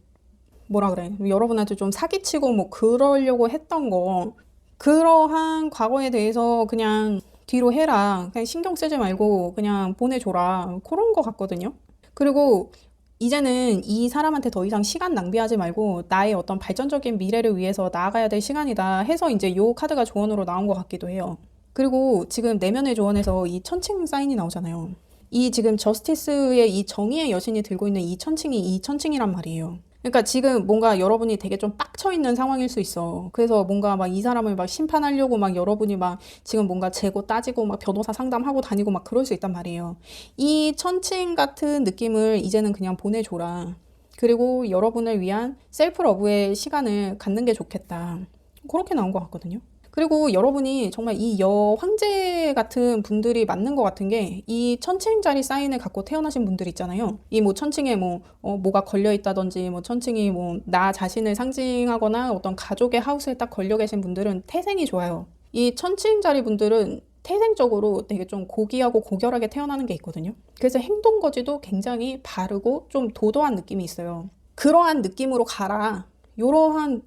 뭐라 그래? 여러분한테 좀 사기치고 뭐 그러려고 했던 거. 그러한 과거에 대해서 그냥 뒤로 해라. 그냥 신경 쓰지 말고 그냥 보내줘라. 그런 거 같거든요. 그리고 이제는 이 사람한테 더 이상 시간 낭비하지 말고 나의 어떤 발전적인 미래를 위해서 나아가야 될 시간이다 해서 이제 요 카드가 조언으로 나온 것 같기도 해요. 그리고 지금 내면의 조언에서 이 천칭 사인이 나오잖아요. 이 지금 저스티스의 이 정의의 여신이 들고 있는 이 천칭이 이 천칭이란 말이에요. 그러니까 지금 뭔가 여러분이 되게 좀 빡쳐 있는 상황일 수 있어. 그래서 뭔가 막 이 사람을 막 심판하려고 막 여러분이 막 지금 뭔가 재고 따지고 막 변호사 상담하고 다니고 막 그럴 수 있단 말이에요. 이 천칭 같은 느낌을 이제는 그냥 보내줘라. 그리고 여러분을 위한 셀프 러브의 시간을 갖는 게 좋겠다. 그렇게 나온 것 같거든요. 그리고 여러분이 정말 이 여황제 같은 분들이 맞는 것 같은 게 이 천칭자리 사인을 갖고 태어나신 분들 있잖아요. 이 뭐 천칭에 뭐가 걸려 있다든지 뭐 천칭이 뭐 나 자신을 상징하거나 어떤 가족의 하우스에 딱 걸려 계신 분들은 태생이 좋아요. 이 천칭자리 분들은 태생적으로 되게 좀 고귀하고 고결하게 태어나는 게 있거든요. 그래서 행동거지도 굉장히 바르고 좀 도도한 느낌이 있어요. 그러한 느낌으로 가라. 이러한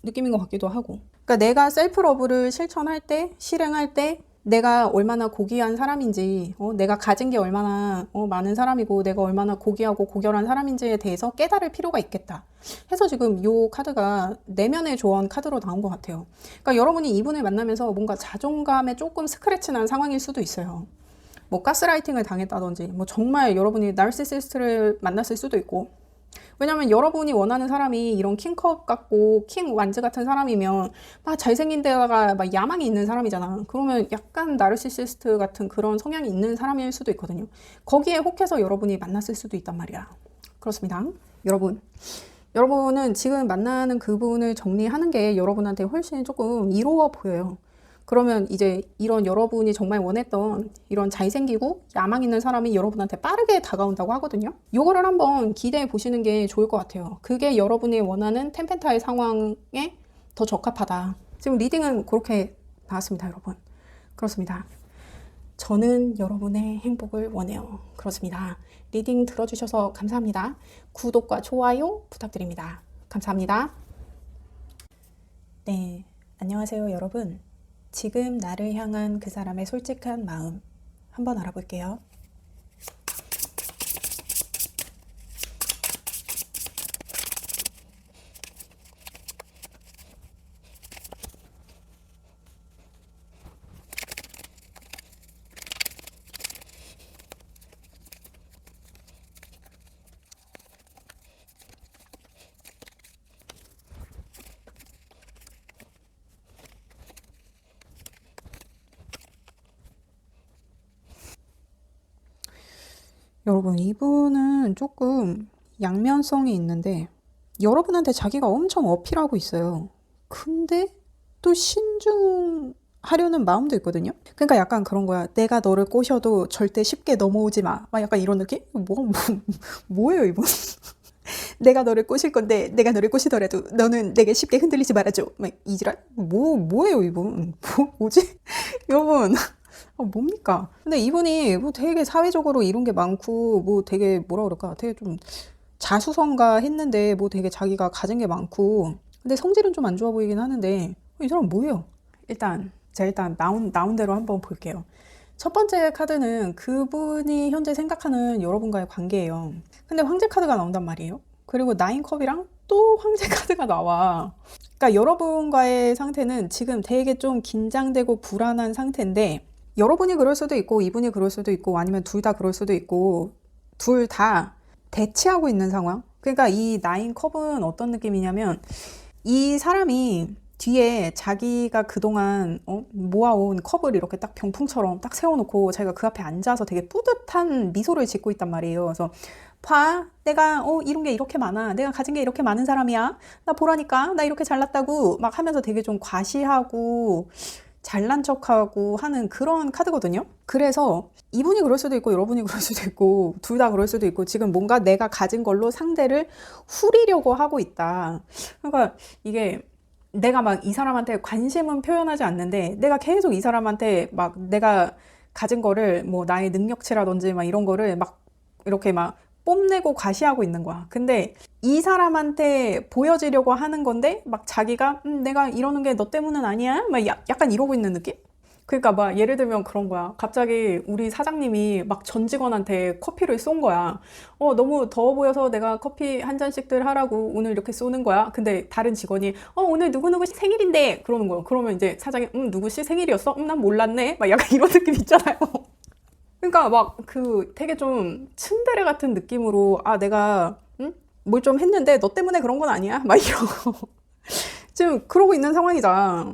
느낌인 것 같기도 하고. 그러니까 내가 셀프 러브를 실천할 때, 실행할 때 내가 얼마나 고귀한 사람인지, 내가 가진 게 얼마나 많은 사람이고 내가 얼마나 고귀하고 고결한 사람인지에 대해서 깨달을 필요가 있겠다. 해서 지금 이 카드가 내면의 조언 카드로 나온 것 같아요. 그러니까 여러분이 이분을 만나면서 뭔가 자존감에 조금 스크래치 난 상황일 수도 있어요. 뭐 가스라이팅을 당했다든지, 뭐 정말 여러분이 나르시시스트를 만났을 수도 있고. 왜냐면 여러분이 원하는 사람이 이런 킹컵 같고 킹 완즈 같은 사람이면 막 잘생긴 데다가 막 야망이 있는 사람이잖아. 그러면 약간 나르시시스트 같은 그런 성향이 있는 사람일 수도 있거든요. 거기에 혹해서 여러분이 만났을 수도 있단 말이야. 그렇습니다. 여러분은 지금 만나는 그분을 정리하는 게 여러분한테 훨씬 조금 이로워 보여요. 그러면 이제 이런 여러분이 정말 원했던 이런 잘생기고 야망 있는 사람이 여러분한테 빠르게 다가온다고 하거든요. 요거를 한번 기대해 보시는 게 좋을 것 같아요. 그게 여러분이 원하는 템펜타의 상황에 더 적합하다. 지금 리딩은 그렇게 나왔습니다, 여러분. 그렇습니다. 저는 여러분의 행복을 원해요. 그렇습니다. 리딩 들어주셔서 감사합니다. 구독과 좋아요 부탁드립니다. 감사합니다. 네, 안녕하세요, 여러분. 지금 나를 향한 그 사람의 솔직한 마음 한번 알아볼게요. 여러분, 이분은 조금 양면성이 있는데 여러분한테 자기가 엄청 어필하고 있어요. 근데 또 신중하려는 마음도 있거든요. 그러니까 약간 그런 거야. 내가 너를 꼬셔도 절대 쉽게 넘어오지 마. 막 약간 이런 느낌? 뭐예요, 이분? 내가 너를 꼬실 건데 내가 너를 꼬시더라도 너는 내게 쉽게 흔들리지 말아줘. 막 이지랄? 뭐예요, 이분? 뭐지? 여러분. 뭡니까? 근데 이분이 뭐 되게 사회적으로 이룬 게 많고, 뭐 되게 뭐라 그럴까? 되게 좀 자수성가 했는데, 뭐 되게 자기가 가진 게 많고, 근데 성질은 좀 안 좋아 보이긴 하는데, 이 사람 뭐예요? 제가 나온 대로 한번 볼게요. 첫 번째 카드는 그분이 현재 생각하는 여러분과의 관계예요. 근데 황제 카드가 나온단 말이에요. 그리고 나인컵이랑 또 황제 카드가 나와. 그러니까 여러분과의 상태는 지금 되게 좀 긴장되고 불안한 상태인데, 여러분이 그럴 수도 있고 이분이 그럴 수도 있고 아니면 둘 다 그럴 수도 있고 둘 다 대치하고 있는 상황. 그러니까 이 나인 컵은 어떤 느낌이냐면 이 사람이 뒤에 자기가 그동안 모아온 컵을 이렇게 딱 병풍처럼 딱 세워놓고 자기가 그 앞에 앉아서 되게 뿌듯한 미소를 짓고 있단 말이에요. 그래서 봐, 내가 이런 게 이렇게 많아. 내가 가진 게 이렇게 많은 사람이야. 나 보라니까. 나 이렇게 잘났다고 막 하면서 되게 좀 과시하고 잘난 척하고 하는 그런 카드거든요. 그래서 이분이 그럴 수도 있고 여러분이 그럴 수도 있고 둘 다 그럴 수도 있고 지금 뭔가 내가 가진 걸로 상대를 후리려고 하고 있다. 그러니까 이게 내가 막 이 사람한테 관심은 표현하지 않는데 내가 계속 이 사람한테 막 내가 가진 거를 뭐 나의 능력치라든지 막 이런 거를 막 이렇게 막 뽐내고 과시하고 있는 거야. 근데 이 사람한테 보여지려고 하는 건데 막 자기가 내가 이러는 게 너 때문은 아니야? 막 약간 이러고 있는 느낌? 그러니까 막 예를 들면 그런 거야. 갑자기 우리 사장님이 막 전 직원한테 커피를 쏜 거야. 너무 더워 보여서 내가 커피 한 잔씩들 하라고 오늘 이렇게 쏘는 거야. 근데 다른 직원이 오늘 누구누구 생일인데 그러는 거야. 그러면 이제 사장이 누구씨 생일이었어? 난 몰랐네. 막 약간 이런 느낌 있잖아요. 그러니까 막 그 되게 좀 츤데레 같은 느낌으로 내가 뭘 좀 했는데 너 때문에 그런 건 아니야? 막 이러고 지금 그러고 있는 상황이다.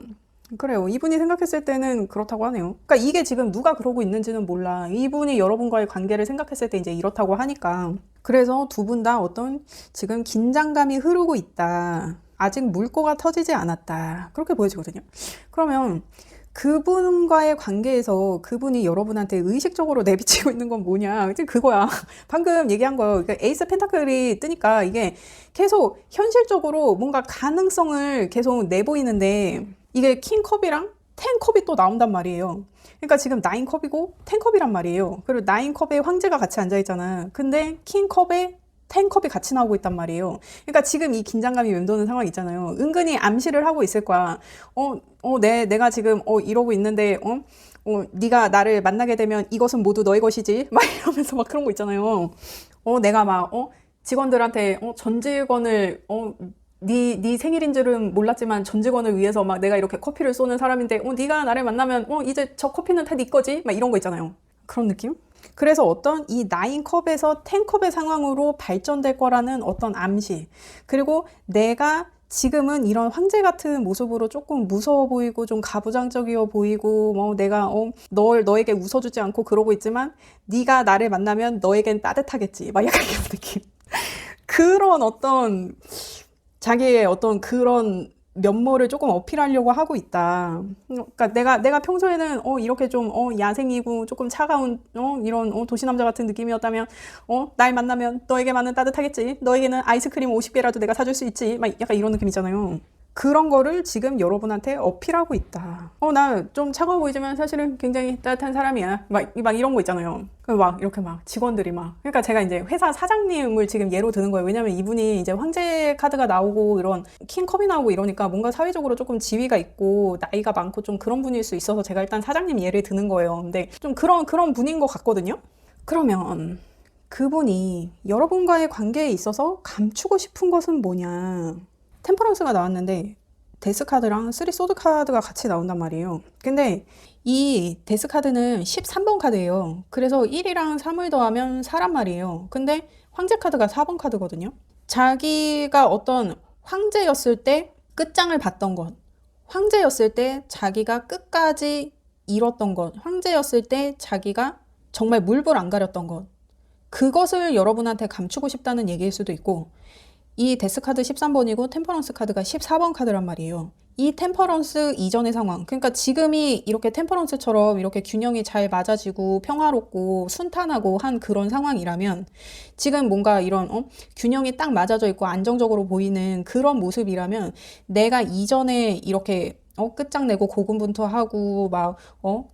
그래요. 이분이 생각했을 때는 그렇다고 하네요. 그러니까 이게 지금 누가 그러고 있는지는 몰라. 이분이 여러분과의 관계를 생각했을 때 이제 이렇다고 하니까. 그래서 두 분 다 어떤 지금 긴장감이 흐르고 있다. 아직 물꼬가 터지지 않았다. 그렇게 보여지거든요. 그러면 그분과의 관계에서 그분이 여러분한테 의식적으로 내비치고 있는 건 뭐냐? 이제 그거야. 방금 얘기한 거. 그러니까 에이스 펜타클이 뜨니까 이게 계속 현실적으로 뭔가 가능성을 계속 내보이는데 이게 킹컵이랑 텐컵이 또 나온단 말이에요. 그러니까 지금 9컵이고 10컵이란 말이에요. 그리고 9컵에 황제가 같이 앉아있잖아. 근데 킹컵에 10컵이 같이 나오고 있단 말이에요. 그러니까 지금 이 긴장감이 맴도는 상황 있잖아요. 은근히 암시를 하고 있을 거야. 내가 지금 이러고 있는데 네가 나를 만나게 되면 이것은 모두 너의 것이지. 막 이러면서 막 그런 거 있잖아요. 내가 막 직원들한테 전 직원을 네 생일인 줄은 몰랐지만 전 직원을 위해서 막 내가 이렇게 커피를 쏘는 사람인데 네가 나를 만나면 이제 저 커피는 다 네 거지. 막 이런 거 있잖아요. 그런 느낌? 그래서 어떤 이 9컵에서 10컵의 상황으로 발전될 거라는 어떤 암시. 그리고 내가 지금은 이런 황제 같은 모습으로 조금 무서워 보이고 좀 가부장적이어 보이고 내가 너에게 웃어주지 않고 그러고 있지만 네가 나를 만나면 너에겐 따뜻하겠지. 막 약간 이런 느낌. 그런 어떤 자기의 어떤 그런 면모를 조금 어필하려고 하고 있다. 그러니까 내가 평소에는 이렇게 좀 야생이고 조금 차가운 이런 도시 남자 같은 느낌이었다면 날 만나면 너에게만은 따뜻하겠지. 너에게는 아이스크림 50개라도 내가 사줄 수 있지. 막 약간 이런 느낌이잖아요. 그런 거를 지금 여러분한테 어필하고 있다. 나 좀 차가워 보이지만 사실은 굉장히 따뜻한 사람이야. 막 이런 거 있잖아요. 막 이렇게 막 직원들이 막. 그러니까 제가 이제 회사 사장님을 지금 예로 드는 거예요. 왜냐면 이분이 이제 황제 카드가 나오고 이런 킹컵이 나오고 이러니까 뭔가 사회적으로 조금 지위가 있고 나이가 많고 좀 그런 분일 수 있어서 제가 일단 사장님 예를 드는 거예요. 근데 좀 그런 분인 것 같거든요. 그러면 그분이 여러분과의 관계에 있어서 감추고 싶은 것은 뭐냐? 템퍼런스가 나왔는데 데스 카드랑 3 소드 카드가 같이 나온단 말이에요. 근데 이 데스 카드는 13번 카드예요. 그래서 1이랑 3을 더하면 4란 말이에요. 근데 황제 카드가 4번 카드거든요. 자기가 어떤 황제였을 때 끝장을 봤던 것, 황제였을 때 자기가 끝까지 잃었던 것, 황제였을 때 자기가 정말 물불 안 가렸던 것, 그것을 여러분한테 감추고 싶다는 얘기일 수도 있고, 이 데스 카드 13번이고 템퍼런스 카드가 14번 카드란 말이에요. 이 템퍼런스 이전의 상황, 그러니까 지금이 이렇게 템퍼런스처럼 이렇게 균형이 잘 맞아지고 평화롭고 순탄하고 한 그런 상황이라면, 지금 뭔가 이런 균형이 딱 맞아져 있고 안정적으로 보이는 그런 모습이라면, 내가 이전에 이렇게 끝장내고 고군분투하고 막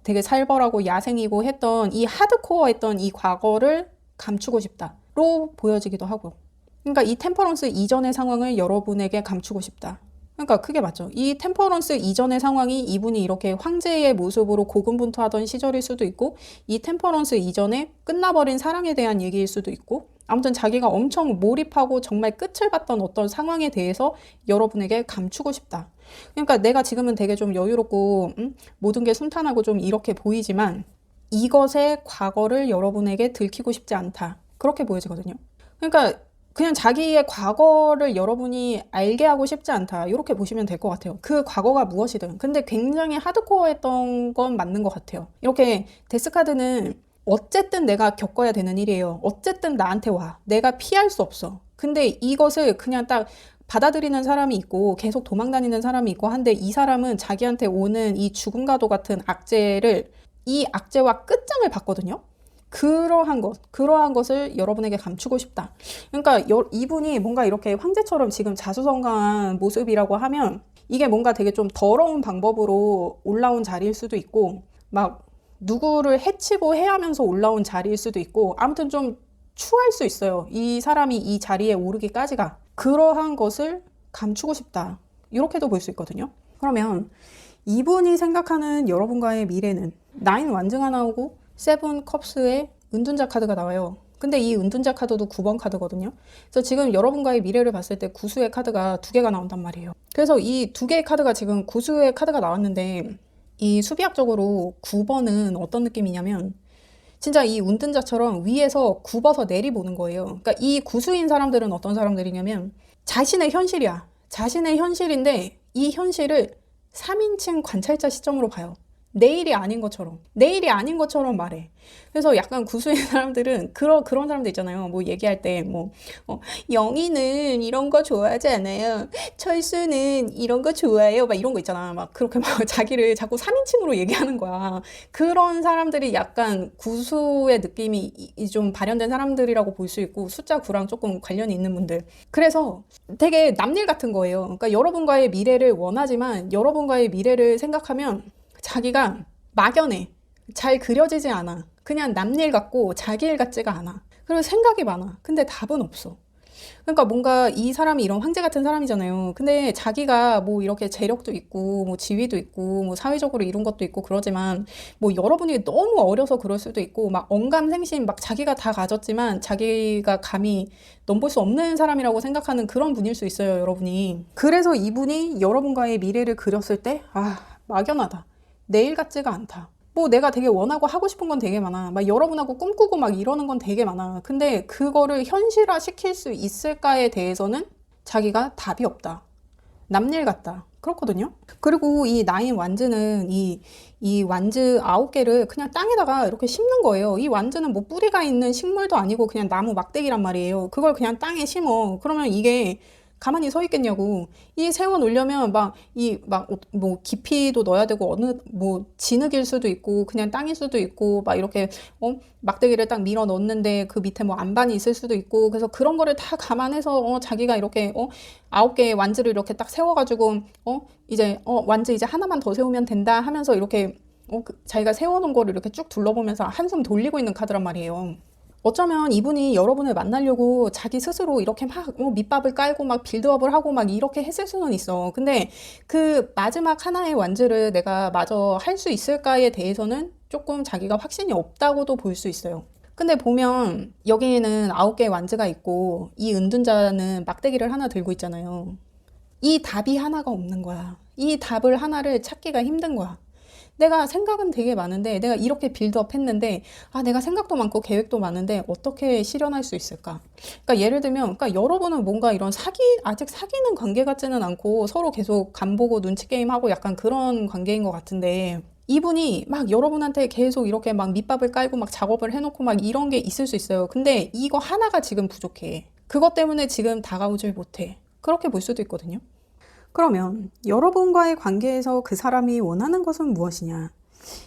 되게 살벌하고 야생이고 했던 이 하드코어 했던 이 과거를 감추고 싶다로 보여지기도 하고, 그러니까 이 템퍼런스 이전의 상황을 여러분에게 감추고 싶다. 그러니까 그게 맞죠. 이 템퍼런스 이전의 상황이 이분이 이렇게 황제의 모습으로 고군분투하던 시절일 수도 있고, 이 템퍼런스 이전에 끝나버린 사랑에 대한 얘기일 수도 있고, 아무튼 자기가 엄청 몰입하고 정말 끝을 봤던 어떤 상황에 대해서 여러분에게 감추고 싶다. 그러니까 내가 지금은 되게 좀 여유롭고 모든 게 순탄하고 좀 이렇게 보이지만 이것의 과거를 여러분에게 들키고 싶지 않다. 그렇게 보여지거든요. 그러니까 그냥 자기의 과거를 여러분이 알게 하고 싶지 않다. 이렇게 보시면 될 것 같아요. 그 과거가 무엇이든. 근데 굉장히 하드코어했던 건 맞는 것 같아요. 이렇게 데스카드는 어쨌든 내가 겪어야 되는 일이에요. 어쨌든 나한테 와. 내가 피할 수 없어. 근데 이것을 그냥 딱 받아들이는 사람이 있고 계속 도망다니는 사람이 있고 한데, 이 사람은 자기한테 오는 이 죽음과도 같은 악재를, 이 악재와 끝장을 봤거든요. 그러한 것을 여러분에게 감추고 싶다. 그러니까 이분이 뭔가 이렇게 황제처럼 지금 자수성가한 모습이라고 하면 이게 뭔가 되게 좀 더러운 방법으로 올라온 자리일 수도 있고, 막 누구를 해치고 해하면서 올라온 자리일 수도 있고, 아무튼 좀 추할 수 있어요. 이 사람이 이 자리에 오르기까지가. 그러한 것을 감추고 싶다. 이렇게도 볼 수 있거든요. 그러면 이분이 생각하는 여러분과의 미래는, 나인 완즈가 나오고 세븐 컵스의 은둔자 카드가 나와요. 근데 이 은둔자 카드도 9번 카드거든요. 그래서 지금 여러분과의 미래를 봤을 때 구수의 카드가 2개가 나온단 말이에요. 그래서 이 2개의 카드가 지금 구수의 카드가 나왔는데, 이 수비학적으로 9번은 어떤 느낌이냐면 진짜 이 은둔자처럼 위에서 굽어서 내리보는 거예요. 그러니까 이 구수인 사람들은 어떤 사람들이냐면 자신의 현실이야. 자신의 현실인데 이 현실을 3인칭 관찰자 시점으로 봐요. 내일이 아닌 것처럼. 내일이 아닌 것처럼 말해. 그래서 약간 구수인 사람들은 그런 사람들 있잖아요. 뭐 얘기할 때 영희는 이런 거 좋아하지 않아요. 철수는 이런 거 좋아해요. 막 이런 거 있잖아. 막 그렇게 막 자기를 자꾸 3인칭으로 얘기하는 거야. 그런 사람들이 약간 구수의 느낌이 좀 발현된 사람들이라고 볼 수 있고, 숫자 9랑 조금 관련이 있는 분들. 그래서 되게 남일 같은 거예요. 그러니까 여러분과의 미래를 원하지만 여러분과의 미래를 생각하면 자기가 막연해. 잘 그려지지 않아. 그냥 남일 같고 자기 일 같지가 않아. 그리고 생각이 많아. 근데 답은 없어. 그러니까 뭔가 이 사람이 이런 황제 같은 사람이잖아요. 근데 자기가 뭐 이렇게 재력도 있고 뭐 지위도 있고 뭐 사회적으로 이룬 것도 있고 그러지만, 뭐 여러분이 너무 어려서 그럴 수도 있고 막 언감생심 막 자기가 다 가졌지만 자기가 감히 넘볼 수 없는 사람이라고 생각하는 그런 분일 수 있어요, 여러분이. 그래서 이분이 여러분과의 미래를 그렸을 때 막연하다. 내일 같지가 않다. 뭐 내가 되게 원하고 하고 싶은 건 되게 많아. 막 여러분하고 꿈꾸고 막 이러는 건 되게 많아. 근데 그거를 현실화 시킬 수 있을까에 대해서는 자기가 답이 없다. 남일 같다. 그렇거든요. 그리고 이 나인 완즈는 이 완즈 9개를 그냥 땅에다가 이렇게 심는 거예요. 이 완즈는 뭐 뿌리가 있는 식물도 아니고 그냥 나무 막대기란 말이에요. 그걸 그냥 땅에 심어. 그러면 이게 가만히 서 있겠냐고. 이 세워 놓으려면 뭐 깊이도 넣어야 되고 뭐 진흙일 수도 있고 그냥 땅일 수도 있고 막 이렇게 막대기를 딱 밀어 넣는데 그 밑에 뭐 안반이 있을 수도 있고, 그래서 그런 거를 다 감안해서 자기가 이렇게 9개의 완즈를 이렇게 딱 세워가지고 완즈 이제 하나만 더 세우면 된다 하면서 이렇게 자기가 세워놓은 거를 이렇게 쭉 둘러보면서 한숨 돌리고 있는 카드란 말이에요. 어쩌면 이분이 여러분을 만나려고 자기 스스로 이렇게 막 밑밥을 깔고 막 빌드업을 하고 막 이렇게 했을 수는 있어. 근데 그 마지막 하나의 완즈를 내가 마저 할 수 있을까에 대해서는 조금 자기가 확신이 없다고도 볼 수 있어요. 근데 보면 여기에는 9개의 완즈가 있고 이 은둔자는 막대기를 하나 들고 있잖아요. 이 답이 하나가 없는 거야. 이 답을 하나를 찾기가 힘든 거야. 내가 생각은 되게 많은데, 내가 이렇게 빌드업 했는데, 내가 생각도 많고 계획도 많은데 어떻게 실현할 수 있을까? 그러니까 예를 들면, 그러니까 여러분은 뭔가 이런 아직 사귀는 관계 같지는 않고 서로 계속 간보고 눈치 게임하고 약간 그런 관계인 것 같은데, 이분이 막 여러분한테 계속 이렇게 막 밑밥을 깔고 막 작업을 해놓고 막 이런 게 있을 수 있어요. 근데 이거 하나가 지금 부족해. 그것 때문에 지금 다가오질 못해. 그렇게 볼 수도 있거든요. 그러면 여러분과의 관계에서 그 사람이 원하는 것은 무엇이냐?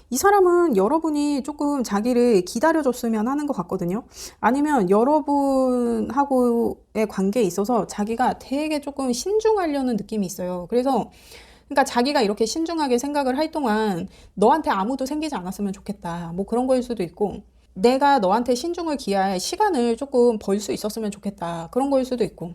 이 사람은 여러분이 조금 자기를 기다려줬으면 하는 것 같거든요. 아니면 여러분하고의 관계에 있어서 자기가 되게 조금 신중하려는 느낌이 있어요. 그러니까 자기가 이렇게 신중하게 생각을 할 동안 너한테 아무도 생기지 않았으면 좋겠다. 뭐 그런 거일 수도 있고, 내가 너한테 신중을 기할 시간을 조금 벌 수 있었으면 좋겠다. 그런 거일 수도 있고.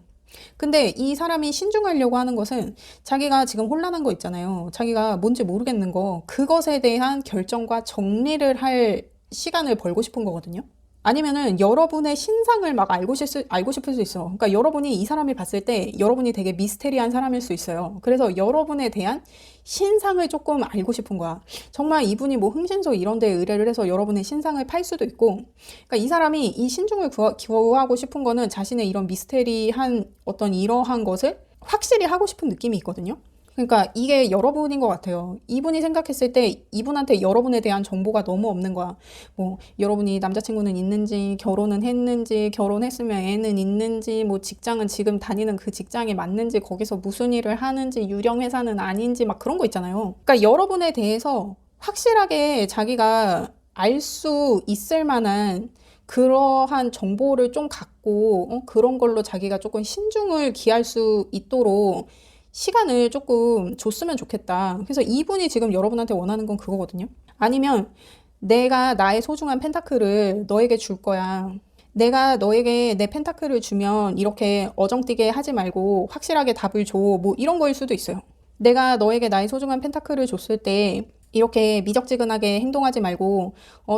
근데 이 사람이 신중하려고 하는 것은 자기가 지금 혼란한 거 있잖아요. 자기가 뭔지 모르겠는 거, 그것에 대한 결정과 정리를 할 시간을 벌고 싶은 거거든요. 아니면은 여러분의 신상을 막 알고 싶을 수 있어. 그러니까 여러분이 이 사람이 봤을 때 여러분이 되게 미스테리한 사람일 수 있어요. 그래서 여러분에 대한 신상을 조금 알고 싶은 거야. 정말 이분이 뭐 흥신소 이런 데 의뢰를 해서 여러분의 신상을 팔 수도 있고, 그러니까 이 사람이 이 신중을 구하고 싶은 거는 자신의 이런 미스테리한 어떤 이러한 것을 확실히 하고 싶은 느낌이 있거든요. 그러니까 이게 여러분인 것 같아요. 이분이 생각했을 때 이분한테 여러분에 대한 정보가 너무 없는 거야. 뭐 여러분이 남자친구는 있는지, 결혼은 했는지, 결혼했으면 애는 있는지, 뭐 직장은 지금 다니는 그 직장이 맞는지, 거기서 무슨 일을 하는지, 유령 회사는 아닌지 막 그런 거 있잖아요. 그러니까 여러분에 대해서 확실하게 자기가 알 수 있을 만한 그러한 정보를 좀 갖고 그런 걸로 자기가 조금 신중을 기할 수 있도록 시간을 조금 줬으면 좋겠다. 그래서 이분이 지금 여러분한테 원하는 건 그거거든요. 아니면 내가 나의 소중한 펜타클을 너에게 줄 거야. 내가 너에게 내 펜타클을 주면 이렇게 어정뛰게 하지 말고 확실하게 답을 줘. 뭐 이런 거일 수도 있어요. 내가 너에게 나의 소중한 펜타클을 줬을 때 이렇게 미적지근하게 행동하지 말고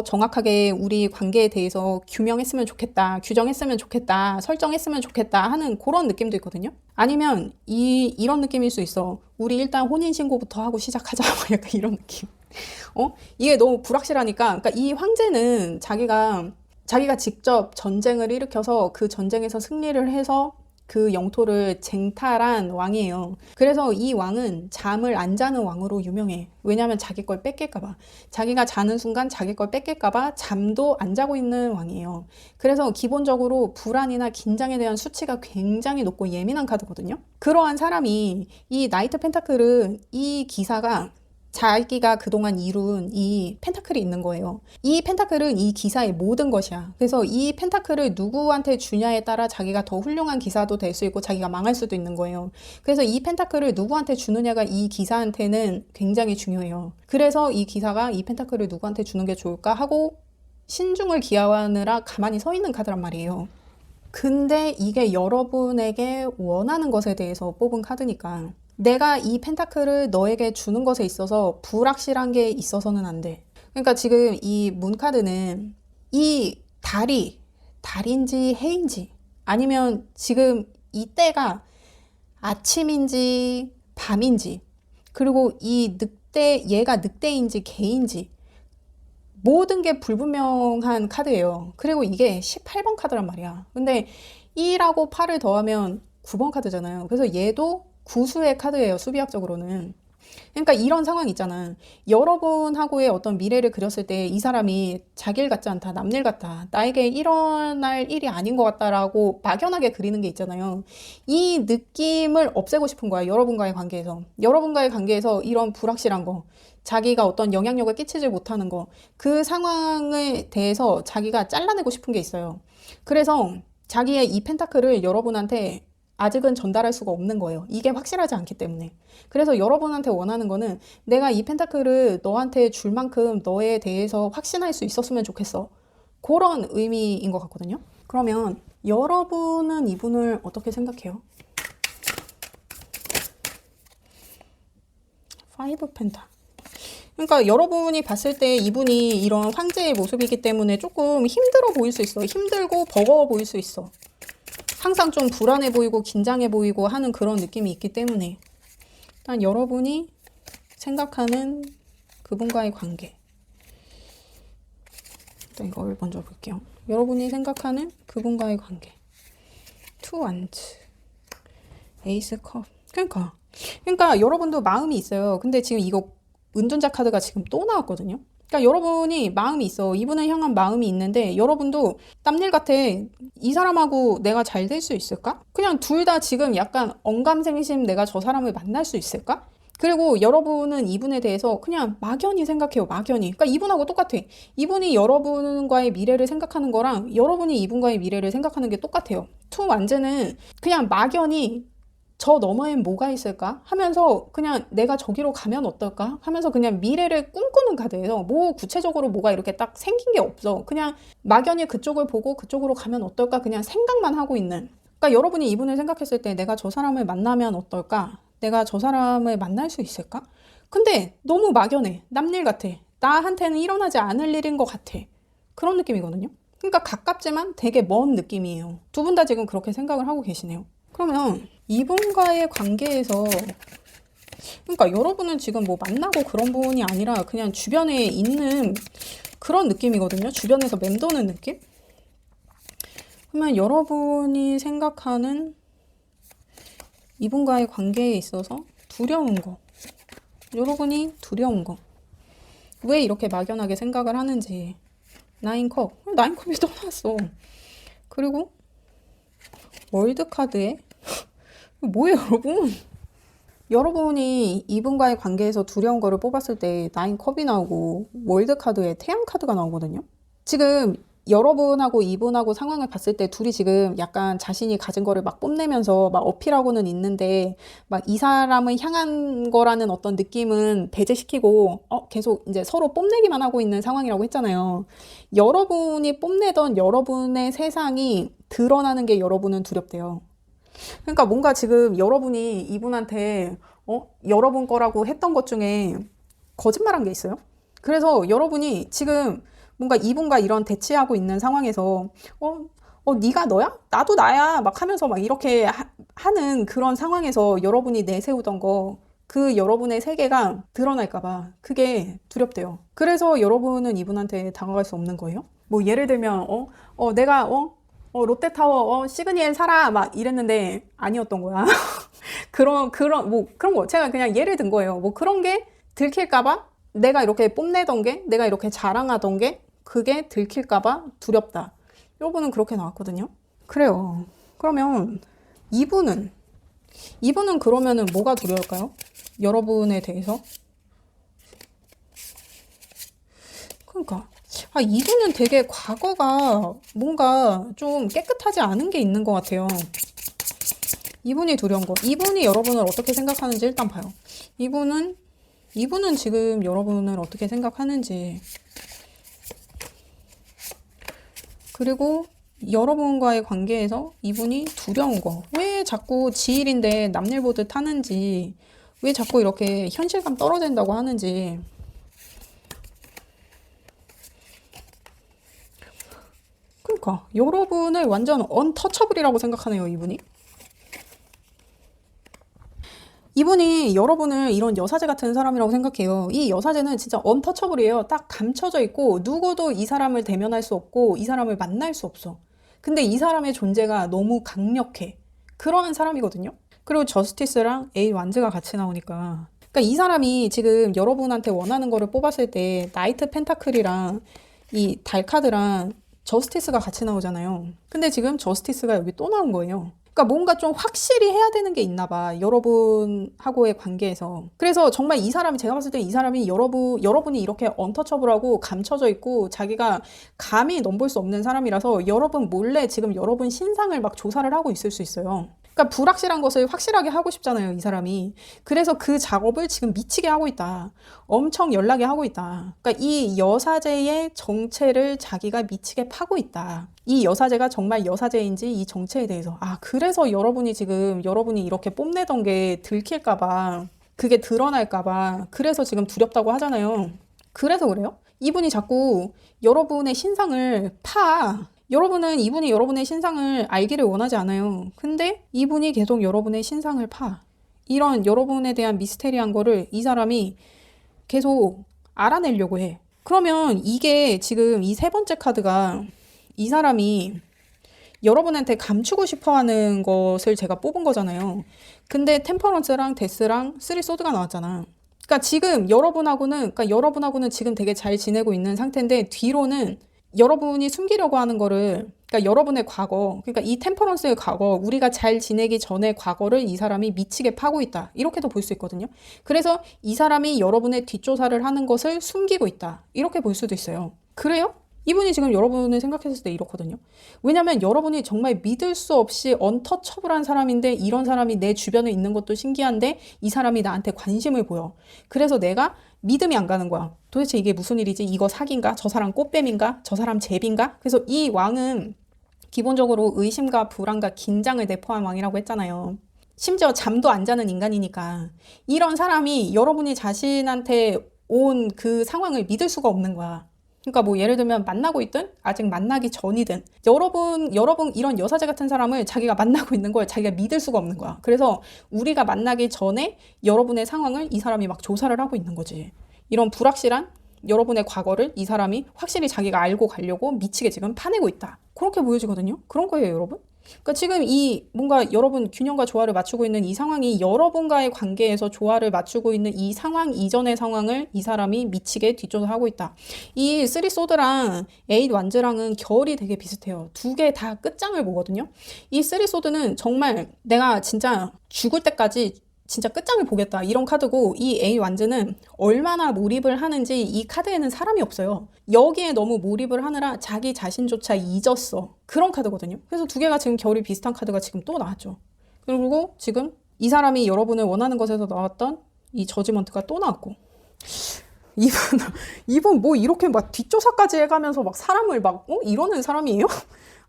정확하게 우리 관계에 대해서 규명했으면 좋겠다, 규정했으면 좋겠다, 설정했으면 좋겠다 하는 그런 느낌도 있거든요. 아니면 이런 느낌일 수 있어. 우리 일단 혼인신고부터 하고 시작하자. 약간 이런 느낌. 이게 너무 불확실하니까. 그러니까 이 황제는 자기가 직접 전쟁을 일으켜서 그 전쟁에서 승리를 해서 그 영토를 쟁탈한 왕이에요. 그래서 이 왕은 잠을 안 자는 왕으로 유명해. 왜냐하면 자기 걸 뺏길까봐. 자기가 자는 순간 자기 걸 뺏길까봐 잠도 안 자고 있는 왕이에요. 그래서 기본적으로 불안이나 긴장에 대한 수치가 굉장히 높고 예민한 카드거든요. 그러한 사람이 이 나이트 펜타클은 이 기사가 자기가 그동안 이룬 이 펜타클이 있는 거예요. 이 펜타클은 이 기사의 모든 것이야. 그래서 이 펜타클을 누구한테 주냐에 따라 자기가 더 훌륭한 기사도 될 수 있고 자기가 망할 수도 있는 거예요. 그래서 이 펜타클을 누구한테 주느냐가 이 기사한테는 굉장히 중요해요. 그래서 이 기사가 이 펜타클을 누구한테 주는 게 좋을까 하고 신중을 기하느라 가만히 서 있는 카드란 말이에요. 근데 이게 여러분에게 원하는 것에 대해서 뽑은 카드니까 내가 이 펜타클을 너에게 주는 것에 있어서 불확실한 게 있어서는 안 돼. 그러니까 지금 이 문카드는 이 달인지 해인지 아니면 지금 이때가 아침인지 밤인지 그리고 이 얘가 늑대인지 개인지 모든 게 불분명한 카드예요. 그리고 이게 18번 카드란 말이야. 근데 2하고 8을 더하면 9번 카드잖아요. 그래서 얘도 구수의 카드예요. 수비학적으로는. 그러니까 이런 상황 있잖아. 여러분하고의 어떤 미래를 그렸을 때 이 사람이 자기 일 같지 않다, 남일 같다, 나에게 일어날 일이 아닌 것 같다라고 막연하게 그리는 게 있잖아요. 이 느낌을 없애고 싶은 거야. 여러분과의 관계에서 이런 불확실한 거, 자기가 어떤 영향력을 끼치지 못하는 거, 그 상황에 대해서 자기가 잘라내고 싶은 게 있어요. 그래서 자기의 이 펜타클을 여러분한테 아직은 전달할 수가 없는 거예요. 이게 확실하지 않기 때문에. 그래서 여러분한테 원하는 거는 내가 이 펜타클을 너한테 줄 만큼 너에 대해서 확신할 수 있었으면 좋겠어. 그런 의미인 것 같거든요. 그러면 여러분은 이분을 어떻게 생각해요? 5 펜타. 그러니까 여러분이 봤을 때 이분이 이런 황제의 모습이기 때문에 조금 힘들어 보일 수 있어. 힘들고 버거워 보일 수 있어. 항상 좀 불안해 보이고 긴장해 보이고 하는 그런 느낌이 있기 때문에 일단 여러분이 생각하는 그분과의 관계, 일단 이걸 먼저 볼게요. 여러분이 생각하는 그분과의 관계, 투 완즈, 에이스 컵. 그러니까 여러분도 마음이 있어요. 근데 지금 이거 은둔자 카드가 지금 또 나왔거든요. 그러니까 여러분이 마음이 있어. 이분을 향한 마음이 있는데 여러분도 땀일 같아. 이 사람하고 내가 잘 될 수 있을까? 그냥 둘 다 지금 약간 언감생심 내가 저 사람을 만날 수 있을까? 그리고 여러분은 이분에 대해서 그냥 막연히 생각해요. 막연히. 그러니까 이분하고 똑같아. 이분이 여러분과의 미래를 생각하는 거랑 여러분이 이분과의 미래를 생각하는 게 똑같아요. 투 완제는 그냥 막연히 저 너머엔 뭐가 있을까? 하면서 그냥 내가 저기로 가면 어떨까? 하면서 그냥 미래를 꿈꾸는 카드예요. 뭐 구체적으로 뭐가 이렇게 딱 생긴 게 없어. 그냥 막연히 그쪽을 보고 그쪽으로 가면 어떨까? 그냥 생각만 하고 있는. 그러니까 여러분이 이분을 생각했을 때 내가 저 사람을 만나면 어떨까? 내가 저 사람을 만날 수 있을까? 근데 너무 막연해. 남일 같아. 나한테는 일어나지 않을 일인 것 같아. 그런 느낌이거든요. 그러니까 가깝지만 되게 먼 느낌이에요. 두 분 다 지금 그렇게 생각을 하고 계시네요. 그러면 이분과의 관계에서 그러니까 여러분은 지금 뭐 만나고 그런 분이 아니라 그냥 주변에 있는 그런 느낌이거든요. 주변에서 맴도는 느낌? 그러면 여러분이 생각하는 이분과의 관계에 있어서 두려운 거, 여러분이 두려운 거, 왜 이렇게 막연하게 생각을 하는지. 나인컵, 나인컵이 떠났어. 그리고 월드카드에 뭐예요 여러분? 여러분이 이분과의 관계에서 두려운 거를 뽑았을 때 나인컵이 나오고 월드카드에 태양카드가 나오거든요. 지금 여러분하고 이분하고 상황을 봤을 때 둘이 지금 약간 자신이 가진 거를 막 뽐내면서 막 어필하고는 있는데 막 이 사람을 향한 거라는 어떤 느낌은 배제시키고 계속 이제 서로 뽐내기만 하고 있는 상황이라고 했잖아요. 여러분이 뽐내던 여러분의 세상이 드러나는 게 여러분은 두렵대요. 그러니까 뭔가 지금 여러분이 이분한테 여러분 거라고 했던 것 중에 거짓말한 게 있어요. 그래서 여러분이 지금 뭔가 이분과 이런 대치하고 있는 상황에서 네가 너야? 나도 나야 막 하면서 막 이렇게 하는 그런 상황에서 여러분이 내세우던 거 그 여러분의 세계가 드러날까 봐 그게 두렵대요. 그래서 여러분은 이분한테 다가갈 수 없는 거예요. 뭐 예를 들면 내가 롯데타워 시그니엘 사라 막 이랬는데 아니었던 거야. 그런 거 제가 그냥 예를 든 거예요. 뭐 그런 게 들킬까봐 내가 이렇게 뽐내던 게 내가 이렇게 자랑하던 게 그게 들킬까봐 두렵다. 여러분은 그렇게 나왔거든요. 그래요. 그러면 이분은 그러면은 뭐가 두려울까요? 여러분에 대해서? 그러니까 이분은 되게 과거가 뭔가 좀 깨끗하지 않은 게 있는 것 같아요. 이분이 두려운 거. 이분이 여러분을 어떻게 생각하는지 일단 봐요. 이분은 지금 여러분을 어떻게 생각하는지. 그리고 여러분과의 관계에서 이분이 두려운 거. 왜 자꾸 지일인데 남일 보듯 하는지. 왜 자꾸 이렇게 현실감 떨어진다고 하는지. 그러니까 여러분을 완전 언터처블이라고 생각하네요, 이분이. 이분이 여러분을 이런 여사제 같은 사람이라고 생각해요. 이 여사제는 진짜 언터처블이에요. 딱 감춰져 있고 누구도 이 사람을 대면할 수 없고 이 사람을 만날 수 없어. 근데 이 사람의 존재가 너무 강력해. 그러한 사람이거든요. 그리고 저스티스랑 에이 완즈가 같이 나오니까 그러니까 이 사람이 지금 여러분한테 원하는 거를 뽑았을 때 나이트 펜타클이랑 이 달카드랑 저스티스가 같이 나오잖아요. 근데 지금 저스티스가 여기 또 나온 거예요. 그러니까 뭔가 좀 확실히 해야 되는 게 있나 봐. 여러분하고의 관계에서. 그래서 정말 이 사람이 제가 봤을 때 이 사람이 여러분이 이렇게 언터처블하고 감춰져 있고 자기가 감히 넘볼 수 없는 사람이라서 여러분 몰래 지금 여러분 신상을 막 조사를 하고 있을 수 있어요. 그러니까 불확실한 것을 확실하게 하고 싶잖아요, 이 사람이. 그래서 그 작업을 지금 미치게 하고 있다. 엄청 연락이 하고 있다. 그러니까 이 여사제의 정체를 자기가 미치게 파고 있다. 이 여사제가 정말 여사제인지 이 정체에 대해서. 그래서 여러분이 이렇게 뽐내던 게 들킬까봐, 그게 드러날까봐, 그래서 지금 두렵다고 하잖아요. 그래서 그래요? 이분이 자꾸 여러분의 신상을 이분이 여러분의 신상을 알기를 원하지 않아요. 근데 이분이 계속 여러분의 신상을 이런 여러분에 대한 미스테리한 거를 이 사람이 계속 알아내려고 해. 그러면 이게 지금 이 세 번째 카드가 이 사람이 여러분한테 감추고 싶어 하는 것을 제가 뽑은 거잖아요. 근데 템퍼런스랑 데스랑 쓰리 소드가 나왔잖아. 그러니까 지금 여러분하고는 지금 되게 잘 지내고 있는 상태인데 뒤로는 여러분이 숨기려고 하는 거를, 그러니까 여러분의 과거, 그러니까 이 템퍼런스의 과거, 우리가 잘 지내기 전의 과거를 이 사람이 미치게 파고 있다. 이렇게도 볼 수 있거든요. 그래서 이 사람이 여러분의 뒷조사를 하는 것을 숨기고 있다. 이렇게 볼 수도 있어요. 그래요? 이분이 지금 여러분을 생각했을 때 이렇거든요. 왜냐면 여러분이 정말 믿을 수 없이 언터처블한 사람인데 이런 사람이 내 주변에 있는 것도 신기한데 이 사람이 나한테 관심을 보여. 그래서 내가 믿음이 안 가는 거야. 도대체 이게 무슨 일이지? 이거 사기인가? 저 사람 꽃뱀인가? 저 사람 제비인가? 그래서 이 왕은 기본적으로 의심과 불안과 긴장을 내포한 왕이라고 했잖아요. 심지어 잠도 안 자는 인간이니까 이런 사람이 여러분이 자신한테 온 그 상황을 믿을 수가 없는 거야. 그러니까 뭐 예를 들면 만나고 있든 아직 만나기 전이든 여러분 이런 여사제 같은 사람을 자기가 만나고 있는 걸 자기가 믿을 수가 없는 거야. 그래서 우리가 만나기 전에 여러분의 상황을 이 사람이 막 조사를 하고 있는 거지. 이런 불확실한 여러분의 과거를 이 사람이 확실히 자기가 알고 가려고 미치게 지금 파내고 있다. 그렇게 보여지거든요. 그런 거예요, 여러분. 그러니까 지금 이 뭔가 여러분 균형과 조화를 맞추고 있는 이 상황이 여러분과의 관계에서 조화를 맞추고 있는 이 상황 이전의 상황을 이 사람이 미치게 뒷조사하고 있다. 이 쓰리 소드랑 에잇 완즈랑은 결이 되게 비슷해요. 두 개 다 끝장을 보거든요. 이 쓰리 소드는 정말 내가 진짜 죽을 때까지 진짜 끝장을 보겠다 이런 카드고, 이 에잇 완즈는 얼마나 몰입을 하는지 이 카드에는 사람이 없어요. 여기에 너무 몰입을 하느라 자기 자신조차 잊었어. 그런 카드거든요. 그래서 두 개가 지금 결이 비슷한 카드가 지금 또 나왔죠. 그리고 지금 이 사람이 여러분을 원하는 것에서 나왔던 이 저지먼트가 또 나왔고, 이분 뭐 이렇게 막 뒷조사까지 해가면서 막 사람을 막 이러는 사람이에요?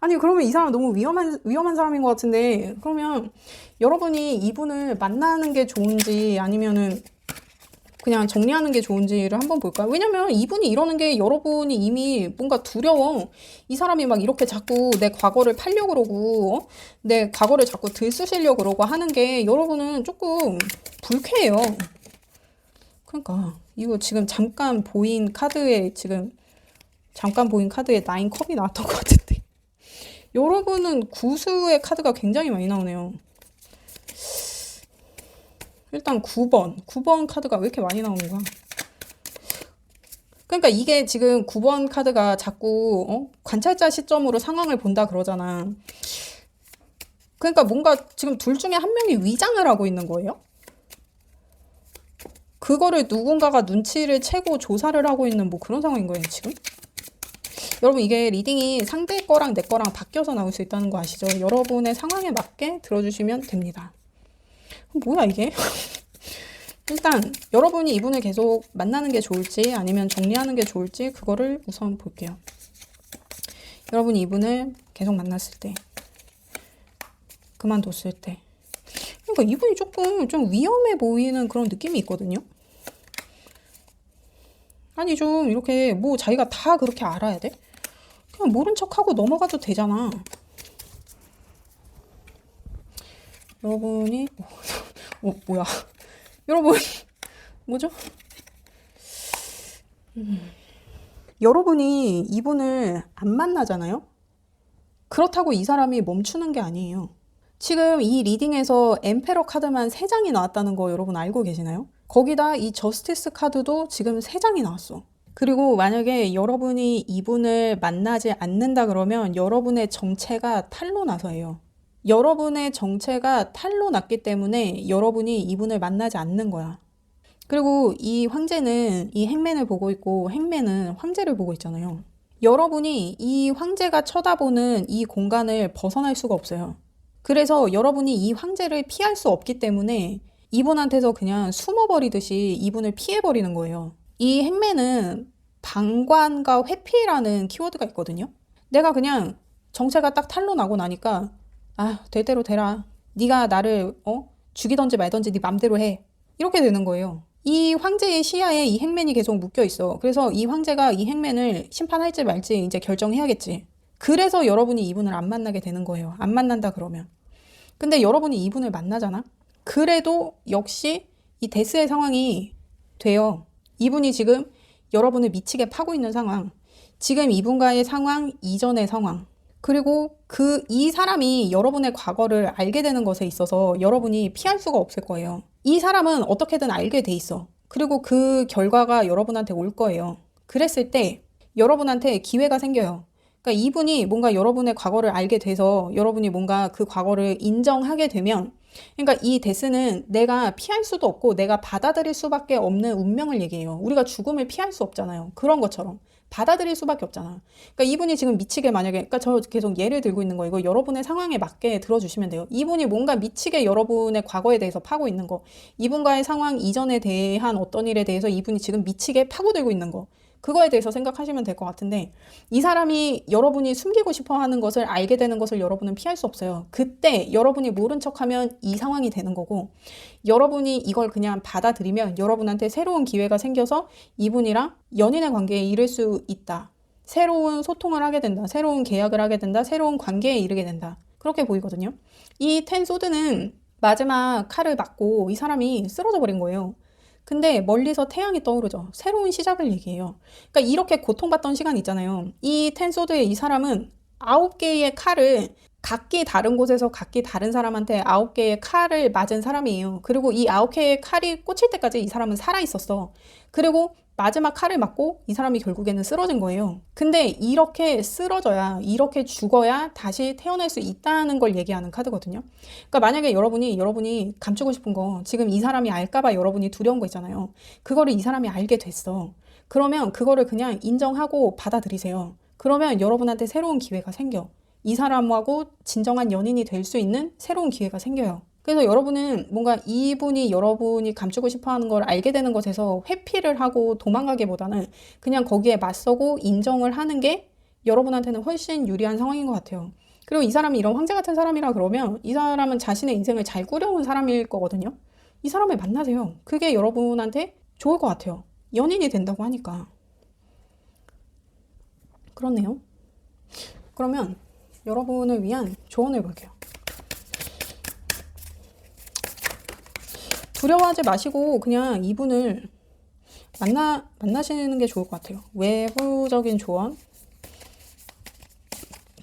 아니 그러면 이 사람 너무 위험한 사람인 것 같은데, 그러면 여러분이 이분을 만나는 게 좋은지 아니면은 그냥 정리하는 게 좋은지를 한번 볼까요? 왜냐면 이분이 이러는 게 여러분이 이미 뭔가 두려워. 이 사람이 막 이렇게 자꾸 내 과거를 팔려고 그러고 내 과거를 자꾸 들쑤시려고 그러고 하는 게 여러분은 조금 불쾌해요. 그러니까 이거 지금 잠깐 보인 카드에 나인 컵이 나왔던 것 같은데, 여러분은 구수의 카드가 굉장히 많이 나오네요. 일단 9번 카드가 왜 이렇게 많이 나오는 거야? 그러니까 이게 지금 9번 카드가 자꾸 관찰자 시점으로 상황을 본다 그러잖아. 그러니까 뭔가 지금 둘 중에 한 명이 위장을 하고 있는 거예요. 그거를 누군가가 눈치를 채고 조사를 하고 있는 뭐 그런 상황인 거예요, 지금. 여러분 이게 리딩이 상대 거랑 내 거랑 바뀌어서 나올 수 있다는 거 아시죠? 여러분의 상황에 맞게 들어주시면 됩니다. 뭐야 이게? 일단 여러분이 이분을 계속 만나는 게 좋을지 아니면 정리하는 게 좋을지 그거를 우선 볼게요. 여러분이 이분을 계속 만났을 때, 그만뒀을 때, 그러니까 이분이 조금 좀 위험해 보이는 그런 느낌이 있거든요. 아니 좀 이렇게 뭐 자기가 다 그렇게 알아야 돼? 그냥 모른 척하고 넘어가도 되잖아. 여러분이 뭐야 여러분 뭐죠? 여러분이 이분을 안 만나잖아요. 그렇다고 이 사람이 멈추는 게 아니에요. 지금 이 리딩에서 엠페러 카드만 3장이 나왔다는 거 여러분 알고 계시나요? 거기다 이 저스티스 카드도 지금 3장이 나왔어. 그리고 만약에 여러분이 이분을 만나지 않는다 그러면 여러분의 정체가 탄로 나서예요. 여러분의 정체가 탄로 났기 때문에 여러분이 이분을 만나지 않는 거야. 그리고 이 황제는 이 행맨을 보고 있고 행맨은 황제를 보고 있잖아요. 여러분이 이 황제가 쳐다보는 이 공간을 벗어날 수가 없어요. 그래서 여러분이 이 황제를 피할 수 없기 때문에 이분한테서 그냥 숨어버리듯이 이분을 피해버리는 거예요. 이 행맨은 방관과 회피라는 키워드가 있거든요. 내가 그냥 정체가 딱 탄로 나고 나니까 될 대로 되라. 네가 나를 죽이던지 말던지 네 맘대로 해. 이렇게 되는 거예요. 이 황제의 시야에 이 행맨이 계속 묶여 있어. 그래서 이 황제가 이 행맨을 심판할지 말지 이제 결정해야겠지. 그래서 여러분이 이분을 안 만나게 되는 거예요. 안 만난다 그러면. 근데 여러분이 이분을 만나잖아. 그래도 역시 이 데스의 상황이 돼요. 이분이 지금 여러분을 미치게 파고 있는 상황, 지금 이분과의 상황 이전의 상황, 그리고 이 사람이 여러분의 과거를 알게 되는 것에 있어서 여러분이 피할 수가 없을 거예요. 이 사람은 어떻게든 알게 돼 있어. 그리고 그 결과가 여러분한테 올 거예요. 그랬을 때 여러분한테 기회가 생겨요. 그러니까 이분이 뭔가 여러분의 과거를 알게 돼서 여러분이 뭔가 그 과거를 인정하게 되면, 그러니까 이 데스는 내가 피할 수도 없고 내가 받아들일 수밖에 없는 운명을 얘기해요. 우리가 죽음을 피할 수 없잖아요. 그런 것처럼 받아들일 수밖에 없잖아. 그러니까 이분이 지금 미치게 만약에, 그러니까 저 계속 예를 들고 있는 거, 이거 여러분의 상황에 맞게 들어주시면 돼요. 이분이 뭔가 미치게 여러분의 과거에 대해서 파고 있는 거, 이분과의 상황 이전에 대한 어떤 일에 대해서 이분이 지금 미치게 파고들고 있는 거, 그거에 대해서 생각하시면 될 것 같은데, 이 사람이 여러분이 숨기고 싶어 하는 것을 알게 되는 것을 여러분은 피할 수 없어요. 그때 여러분이 모른 척하면 이 상황이 되는 거고, 여러분이 이걸 그냥 받아들이면 여러분한테 새로운 기회가 생겨서 이분이랑 연인의 관계에 이를 수 있다. 새로운 소통을 하게 된다. 새로운 계약을 하게 된다. 새로운 관계에 이르게 된다. 그렇게 보이거든요. 이 텐 소드는 마지막 칼을 맞고 이 사람이 쓰러져 버린 거예요. 근데 멀리서 태양이 떠오르죠. 새로운 시작을 얘기해요. 그러니까 이렇게 고통받던 시간 있잖아요. 이 텐 소드의 이 사람은 9개의 칼을 각기 다른 곳에서 각기 다른 사람한테 9개의 칼을 맞은 사람이에요. 그리고 이 9개의 칼이 꽂힐 때까지 이 사람은 살아있었어. 그리고 마지막 칼을 맞고 이 사람이 결국에는 쓰러진 거예요. 근데 이렇게 쓰러져야, 이렇게 죽어야 다시 태어날 수 있다는 걸 얘기하는 카드거든요. 그러니까 만약에 여러분이 감추고 싶은 거, 지금 이 사람이 알까봐 여러분이 두려운 거 있잖아요. 그거를 이 사람이 알게 됐어. 그러면 그거를 그냥 인정하고 받아들이세요. 그러면 여러분한테 새로운 기회가 생겨. 이 사람하고 진정한 연인이 될 수 있는 새로운 기회가 생겨요. 그래서 여러분은 뭔가 이분이 여러분이 감추고 싶어 하는 걸 알게 되는 것에서 회피를 하고 도망가기보다는 그냥 거기에 맞서고 인정을 하는 게 여러분한테는 훨씬 유리한 상황인 것 같아요. 그리고 이 사람이 이런 황제 같은 사람이라 그러면 이 사람은 자신의 인생을 잘 꾸려온 사람일 거거든요. 이 사람을 만나세요. 그게 여러분한테 좋을 것 같아요. 연인이 된다고 하니까. 그렇네요. 그러면 여러분을 위한 조언을 볼게요. 두려워하지 마시고 그냥 이분을 만나시는 게 좋을 것 같아요. 외부적인 조언,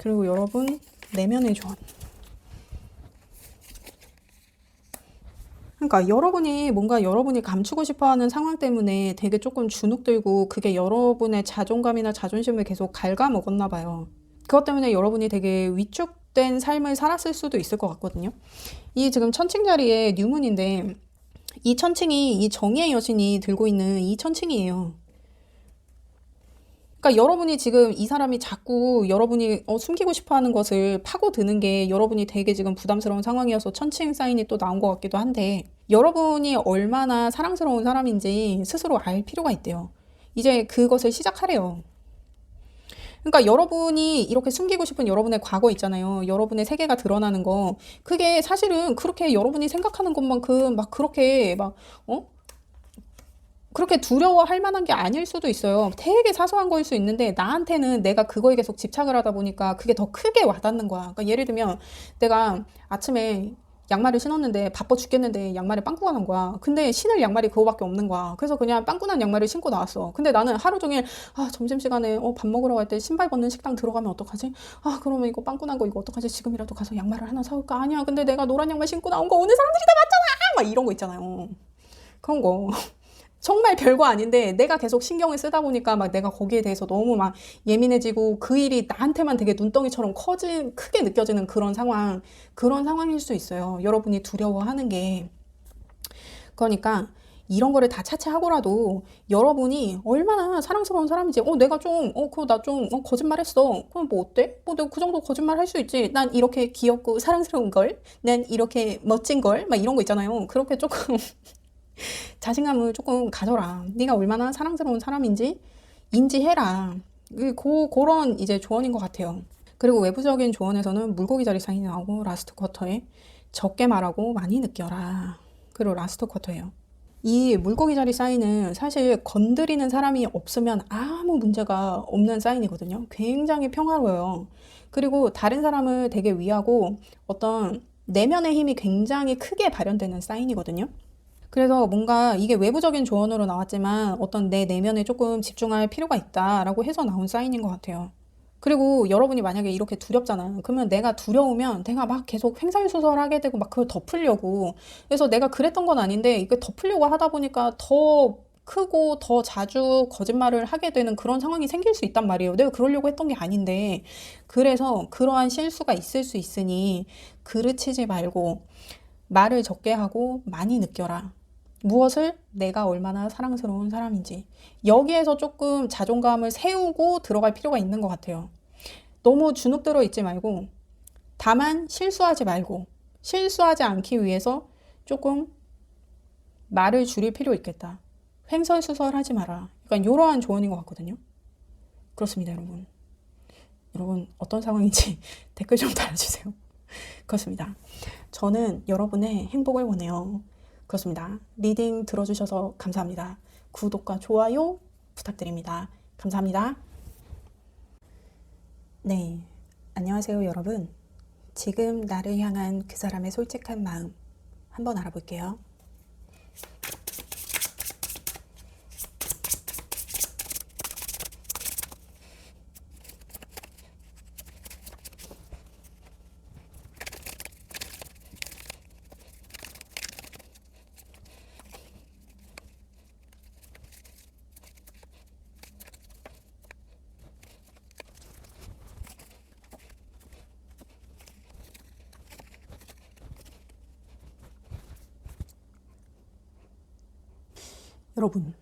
그리고 여러분 내면의 조언. 그러니까 여러분이 감추고 싶어하는 상황 때문에 되게 조금 주눅들고 그게 여러분의 자존감이나 자존심을 계속 갉아먹었나 봐요. 그것 때문에 여러분이 되게 위축된 삶을 살았을 수도 있을 것 같거든요. 이 지금 천칭 자리에 뉴문인데 이 천칭이 이 정의의 여신이 들고 있는 이 천칭이에요. 그러니까 여러분이 지금 이 사람이 자꾸 여러분이 숨기고 싶어 하는 것을 파고드는 게 여러분이 되게 지금 부담스러운 상황이어서 천칭 사인이 또 나온 것 같기도 한데, 여러분이 얼마나 사랑스러운 사람인지 스스로 알 필요가 있대요. 이제 그것을 시작하래요. 그러니까 여러분이 이렇게 숨기고 싶은 여러분의 과거 있잖아요. 여러분의 세계가 드러나는 거. 그게 사실은 그렇게 여러분이 생각하는 것만큼 막 그렇게 그렇게 두려워할 만한 게 아닐 수도 있어요. 되게 사소한 거일 수 있는데 나한테는 내가 그거에 계속 집착을 하다 보니까 그게 더 크게 와닿는 거야. 그러니까 예를 들면 내가 아침에 양말을 신었는데 바빠 죽겠는데 양말에 빵꾸가 난 거야. 근데 신을 양말이 그거밖에 없는 거야. 그래서 그냥 빵꾸 난 양말을 신고 나왔어. 근데 나는 하루 종일 점심시간에 밥 먹으러 갈 때 신발 벗는 식당 들어가면 어떡하지? 그러면 이거 빵꾸 난 거 이거 어떡하지? 지금이라도 가서 양말을 하나 사올까? 아니야. 근데 내가 노란 양말 신고 나온 거 오늘 사람들이 다 봤잖아. 막 이런 거 있잖아요. 그런 거. 정말 별거 아닌데 내가 계속 신경을 쓰다 보니까 막 내가 거기에 대해서 너무 막 예민해지고 그 일이 나한테만 되게 눈덩이처럼 크게 느껴지는 그런 상황일 수 있어요. 여러분이 두려워하는 게. 그러니까 이런 거를 다 차치하고라도 여러분이 얼마나 사랑스러운 사람인지, 내가 좀, 나 좀, 거짓말 했어. 그럼 뭐 어때? 내가 그 정도 거짓말 할 수 있지. 난 이렇게 귀엽고 사랑스러운 걸, 난 이렇게 멋진 걸, 막 이런 거 있잖아요. 그렇게 조금 자신감을 조금 가져라. 네가 얼마나 사랑스러운 사람인지 인지해라. 그런 이제 조언인 것 같아요. 그리고 외부적인 조언에서는 물고기 자리 사인이 나오고 라스트 쿼터에 적게 말하고 많이 느껴라. 그리고 라스트 쿼터예요. 이 물고기 자리 사인은 사실 건드리는 사람이 없으면 아무 문제가 없는 사인이거든요. 굉장히 평화로워요. 그리고 다른 사람을 되게 위하고 어떤 내면의 힘이 굉장히 크게 발현되는 사인이거든요. 그래서 뭔가 이게 외부적인 조언으로 나왔지만 어떤 내 내면에 조금 집중할 필요가 있다라고 해서 나온 사인인 것 같아요. 그리고 여러분이 만약에 이렇게 두렵잖아. 그러면 내가 두려우면 내가 막 계속 횡설수설하게 되고 막 그걸 덮으려고. 그래서 내가 그랬던 건 아닌데 이게 덮으려고 하다 보니까 더 크고 더 자주 거짓말을 하게 되는 그런 상황이 생길 수 있단 말이에요. 내가 그러려고 했던 게 아닌데. 그래서 그러한 실수가 있을 수 있으니 그르치지 말고 말을 적게 하고 많이 느껴라. 무엇을? 내가 얼마나 사랑스러운 사람인지. 여기에서 조금 자존감을 세우고 들어갈 필요가 있는 것 같아요. 너무 주눅들어 있지 말고, 다만 실수하지 말고, 실수하지 않기 위해서 조금 말을 줄일 필요 있겠다. 횡설수설하지 마라. 약간 이러한 조언인 것 같거든요. 그렇습니다, 여러분. 여러분 어떤 상황인지 댓글 좀 달아주세요. 그렇습니다. 저는 여러분의 행복을 원해요. 그렇습니다. 리딩 들어주셔서 감사합니다. 구독과 좋아요 부탁드립니다. 감사합니다. 네, 안녕하세요 여러분. 지금 나를 향한 그 사람의 솔직한 마음 한번 알아볼게요. 여러분,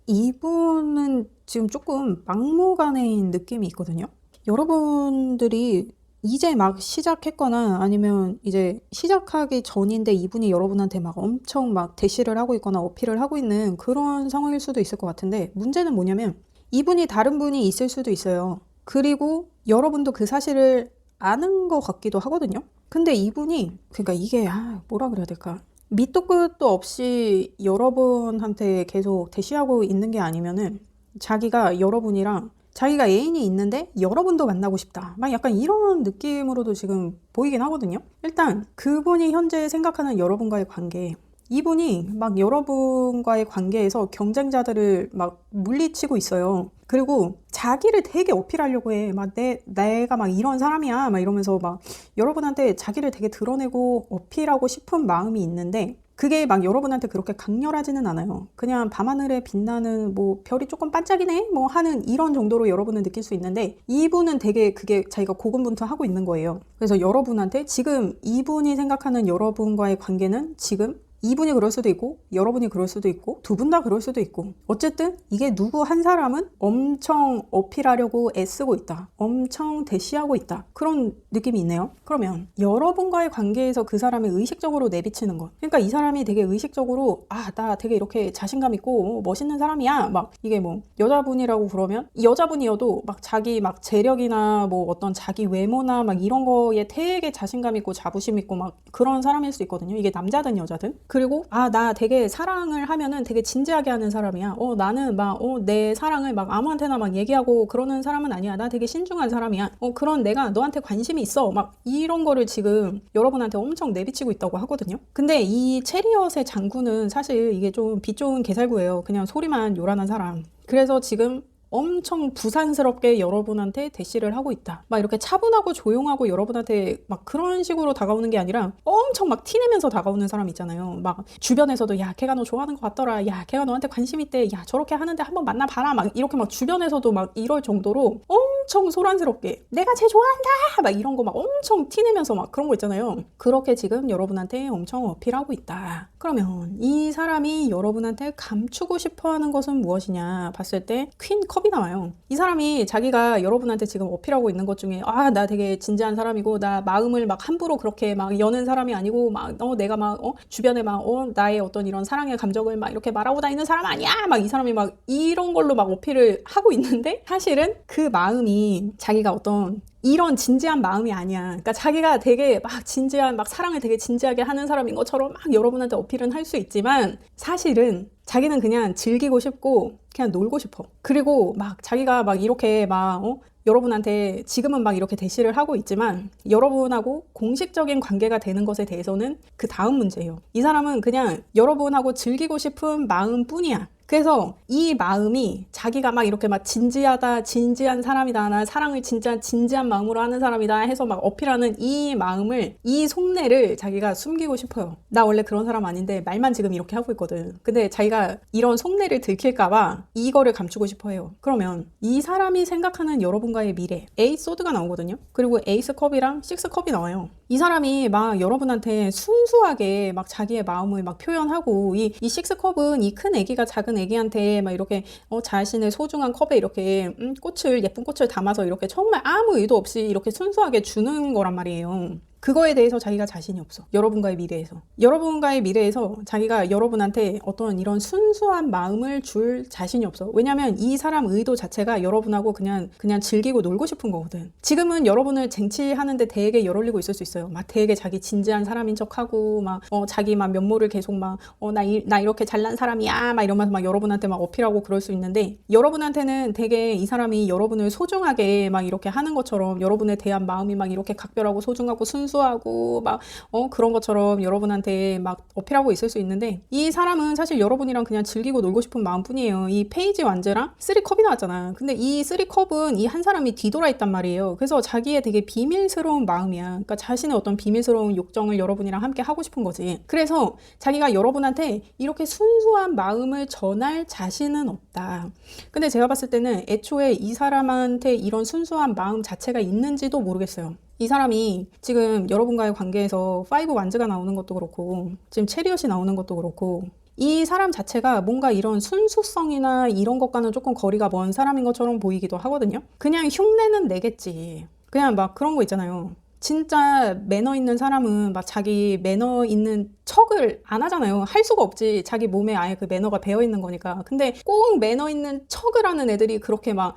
이분은 지금 조금 막무가내인 느낌이 있거든요. 여러분들이 이제 막 시작했거나 아니면 이제 시작하기 전인데 이분이 여러분한테 막 엄청 막 대시를 하고 있거나 어필을 하고 있는 그런 상황일 수도 있을 것 같은데, 문제는 뭐냐면 이분이 다른 분이 있을 수도 있어요. 그리고 여러분도 그 사실을 아는 것 같기도 하거든요. 근데 이분이, 그러니까 이게 뭐라 그래야 될까, 밑도 끝도 없이 여러분한테 계속 대시하고 있는 게 아니면은 자기가 여러분이랑 자기가 애인이 있는데 여러분도 만나고 싶다, 막 약간 이런 느낌으로도 지금 보이긴 하거든요. 일단 그분이 현재 생각하는 여러분과의 관계, 이분이 막 여러분과의 관계에서 경쟁자들을 막 물리치고 있어요. 그리고 자기를 되게 어필하려고 해. 막 내가 막 이런 사람이야 막 이러면서 막 여러분한테 자기를 되게 드러내고 어필하고 싶은 마음이 있는데, 그게 막 여러분한테 그렇게 강렬하지는 않아요. 그냥 밤하늘에 빛나는 뭐 별이 조금 반짝이네 뭐 하는 이런 정도로 여러분은 느낄 수 있는데, 이분은 되게 그게 자기가 고군분투하고 있는 거예요. 그래서 여러분한테 지금 이분이 생각하는 여러분과의 관계는, 지금 이분이 그럴 수도 있고 여러분이 그럴 수도 있고 두 분 다 그럴 수도 있고, 어쨌든 이게 누구 한 사람은 엄청 어필하려고 애쓰고 있다, 엄청 대시하고 있다, 그런 느낌이 있네요. 그러면 여러분과의 관계에서 그 사람이 의식적으로 내비치는 것, 그러니까 이 사람이 되게 의식적으로 나 되게 이렇게 자신감 있고 멋있는 사람이야, 막 이게 뭐 여자분이라고 그러면 여자분이어도 막 자기 막 재력이나 뭐 어떤 자기 외모나 막 이런 거에 되게 자신감 있고 자부심 있고 막 그런 사람일 수 있거든요. 이게 남자든 여자든. 그리고 나 되게 사랑을 하면은 되게 진지하게 하는 사람이야. 나는 막 내 사랑을 막 아무한테나 막 얘기하고 그러는 사람은 아니야. 나 되게 신중한 사람이야. 그런 내가 너한테 관심이 있어. 막 이런 거를 지금 여러분한테 엄청 내비치고 있다고 하거든요. 근데 이 체리엇의 장군은 사실 이게 좀 빛 좋은 개살구예요. 그냥 소리만 요란한 사람. 그래서 지금 엄청 부산스럽게 여러분한테 대시를 하고 있다, 막 이렇게 차분하고 조용하고 여러분한테 막 그런 식으로 다가오는 게 아니라 엄청 막 티내면서 다가오는 사람 있잖아요. 막 주변에서도 야 걔가 너 좋아하는 것 같더라, 야 걔가 너한테 관심 있대, 야 저렇게 하는데 한번 만나봐라, 막 이렇게 막 주변에서도 막 이럴 정도로 엄청 소란스럽게 내가 쟤 좋아한다 막 이런 거 막 엄청 티내면서 막 그런 거 있잖아요. 그렇게 지금 여러분한테 엄청 어필하고 있다. 그러면 이 사람이 여러분한테 감추고 싶어하는 것은 무엇이냐 봤을 때 퀸 컵이 나와요. 이 사람이 자기가 여러분한테 지금 어필하고 있는 것 중에 나 되게 진지한 사람이고 나 마음을 막 함부로 그렇게 막 여는 사람이 아니고 막 내가 막 주변에 막 나의 어떤 이런 사랑의 감정을 막 이렇게 말하고 다니는 사람 아니야, 막 이 사람이 막 이런 걸로 막 어필을 하고 있는데, 사실은 그 마음이 자기가 어떤 이런 진지한 마음이 아니야. 그러니까 자기가 되게 막 진지한, 막 사랑을 되게 진지하게 하는 사람인 것처럼 막 여러분한테 어필은 할 수 있지만, 사실은 자기는 그냥 즐기고 싶고 그냥 놀고 싶어. 그리고 막 자기가 막 이렇게 막 여러분한테 지금은 막 이렇게 대시를 하고 있지만 여러분하고 공식적인 관계가 되는 것에 대해서는 그 다음 문제예요. 이 사람은 그냥 여러분하고 즐기고 싶은 마음뿐이야. 그래서 이 마음이 자기가 막 이렇게 막 진지한 사람이다, 나 사랑을 진짜 진지한 마음으로 하는 사람이다 해서 막 어필하는 이 마음을, 이 속내를 자기가 숨기고 싶어요. 나 원래 그런 사람 아닌데 말만 지금 이렇게 하고 있거든. 근데 자기가 이런 속내를 들킬까봐 이거를 감추고 싶어 해요. 그러면 이 사람이 생각하는 여러분과의 미래, 에이스 소드가 나오거든요. 그리고 에이스 컵이랑 식스 컵이 나와요. 이 사람이 막 여러분한테 순수하게 막 자기의 마음을 막 표현하고, 이 식스 컵은 이 큰 애기가 작은 애기한테 막 이렇게 자신의 소중한 컵에 이렇게 예쁜 꽃을 담아서 이렇게 정말 아무 의도 없이 이렇게 순수하게 주는 거란 말이에요. 그거에 대해서 자기가 자신이 없어. 여러분과의 미래에서 자기가 여러분한테 어떤 이런 순수한 마음을 줄 자신이 없어. 왜냐면 이 사람 의도 자체가 여러분하고 그냥 즐기고 놀고 싶은 거거든. 지금은 여러분을 쟁취하는데 되게 열 올리고 있을 수 있어요. 막 되게 자기 진지한 사람인 척하고 막 자기 막 면모를 계속 막 나 이렇게 잘난 사람이야 막 이러면서 막 여러분한테 막 어필하고 그럴 수 있는데, 여러분한테는 되게 이 사람이 여러분을 소중하게 막 이렇게 하는 것처럼, 여러분에 대한 마음이 막 이렇게 각별하고 소중하고 순수하고 막 그런 것처럼 여러분한테 막 어필하고 있을 수 있는데, 이 사람은 사실 여러분이랑 그냥 즐기고 놀고 싶은 마음뿐이에요. 이 페이지 완제랑 3컵이 나왔잖아. 근데 이 3컵은 이 한 사람이 뒤돌아 있단 말이에요. 그래서 자기의 되게 비밀스러운 마음이야. 그러니까 자신의 어떤 비밀스러운 욕정을 여러분이랑 함께 하고 싶은 거지. 그래서 자기가 여러분한테 이렇게 순수한 마음을 전할 자신은 없다. 근데 제가 봤을 때는 애초에 이 사람한테 이런 순수한 마음 자체가 있는지도 모르겠어요. 이 사람이 지금 여러분과의 관계에서 5 완즈가 나오는 것도 그렇고 지금 체리엇이 나오는 것도 그렇고, 이 사람 자체가 뭔가 이런 순수성이나 이런 것과는 조금 거리가 먼 사람인 것처럼 보이기도 하거든요. 그냥 흉내는 내겠지. 그냥 막 그런 거 있잖아요. 진짜 매너 있는 사람은 막 자기 매너 있는 척을 안 하잖아요. 할 수가 없지. 자기 몸에 아예 그 매너가 배어 있는 거니까. 근데 꼭 매너 있는 척을 하는 애들이 그렇게 막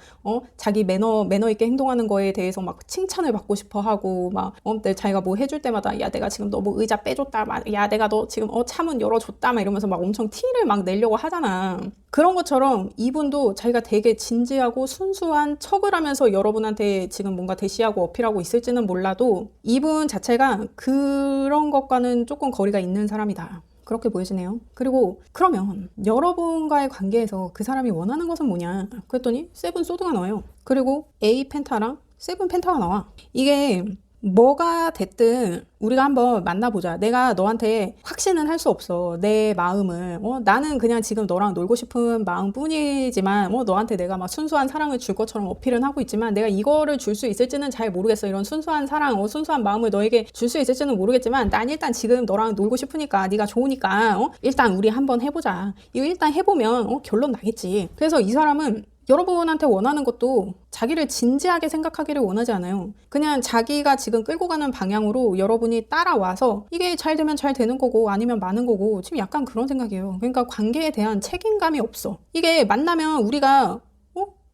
자기 매너 있게 행동하는 거에 대해서 막 칭찬을 받고 싶어 하고 막 자기가 뭐 해줄 때마다 야 내가 지금 너 뭐 의자 빼줬다, 막 야 내가 너 지금 차문 열어줬다 막 이러면서 막 엄청 티를 막 내려고 하잖아. 그런 것처럼 이분도 자기가 되게 진지하고 순수한 척을 하면서 여러분한테 지금 뭔가 대시하고 어필하고 있을지는 몰라도, 이분 자체가 그런 것과는 조금 거리가 있는 사람이다. 그렇게 보여지네요. 그리고 그러면 여러분과의 관계에서 그 사람이 원하는 것은 뭐냐? 그랬더니 7 소드가 나와요. 그리고 A 펜타랑 7 펜타가 나와. 이게 뭐가 됐든 우리가 한번 만나보자. 내가 너한테 확신은 할 수 없어. 내 마음을. 나는 그냥 지금 너랑 놀고 싶은 마음뿐이지만 너한테 내가 막 순수한 사랑을 줄 것처럼 어필은 하고 있지만, 내가 이거를 줄 수 있을지는 잘 모르겠어. 이런 순수한 사랑, 순수한 마음을 너에게 줄 수 있을지는 모르겠지만, 난 일단 지금 너랑 놀고 싶으니까, 네가 좋으니까 일단 우리 한번 해보자. 이거 일단 해보면 결론 나겠지. 그래서 이 사람은 여러분한테 원하는 것도 자기를 진지하게 생각하기를 원하지 않아요. 그냥 자기가 지금 끌고 가는 방향으로 여러분이 따라와서 이게 잘 되면 잘 되는 거고 아니면 마는 거고, 지금 약간 그런 생각이에요. 그러니까 관계에 대한 책임감이 없어. 이게 만나면 우리가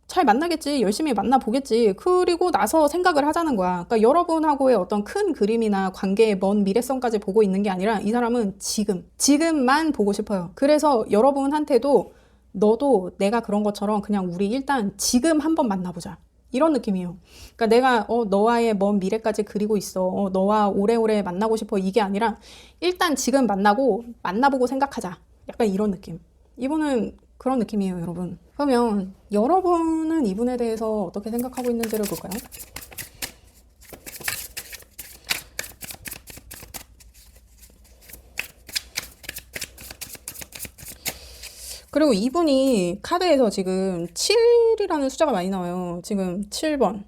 잘 만나겠지, 열심히 만나보겠지, 그리고 나서 생각을 하자는 거야. 그러니까 여러분하고의 어떤 큰 그림이나 관계의 먼 미래성까지 보고 있는 게 아니라, 이 사람은 지금만 보고 싶어요. 그래서 여러분한테도 너도 내가 그런 것처럼 그냥 우리 일단 지금 한번 만나보자, 이런 느낌이에요. 그러니까 내가 너와의 먼 미래까지 그리고 있어, 너와 오래오래 만나고 싶어, 이게 아니라 일단 지금 만나보고 생각하자, 약간 이런 느낌. 이분은 그런 느낌이에요, 여러분. 그러면 여러분은 이분에 대해서 어떻게 생각하고 있는지를 볼까요? 그리고 이분이 카드에서 지금 7이라는 숫자가 많이 나와요. 지금 7번,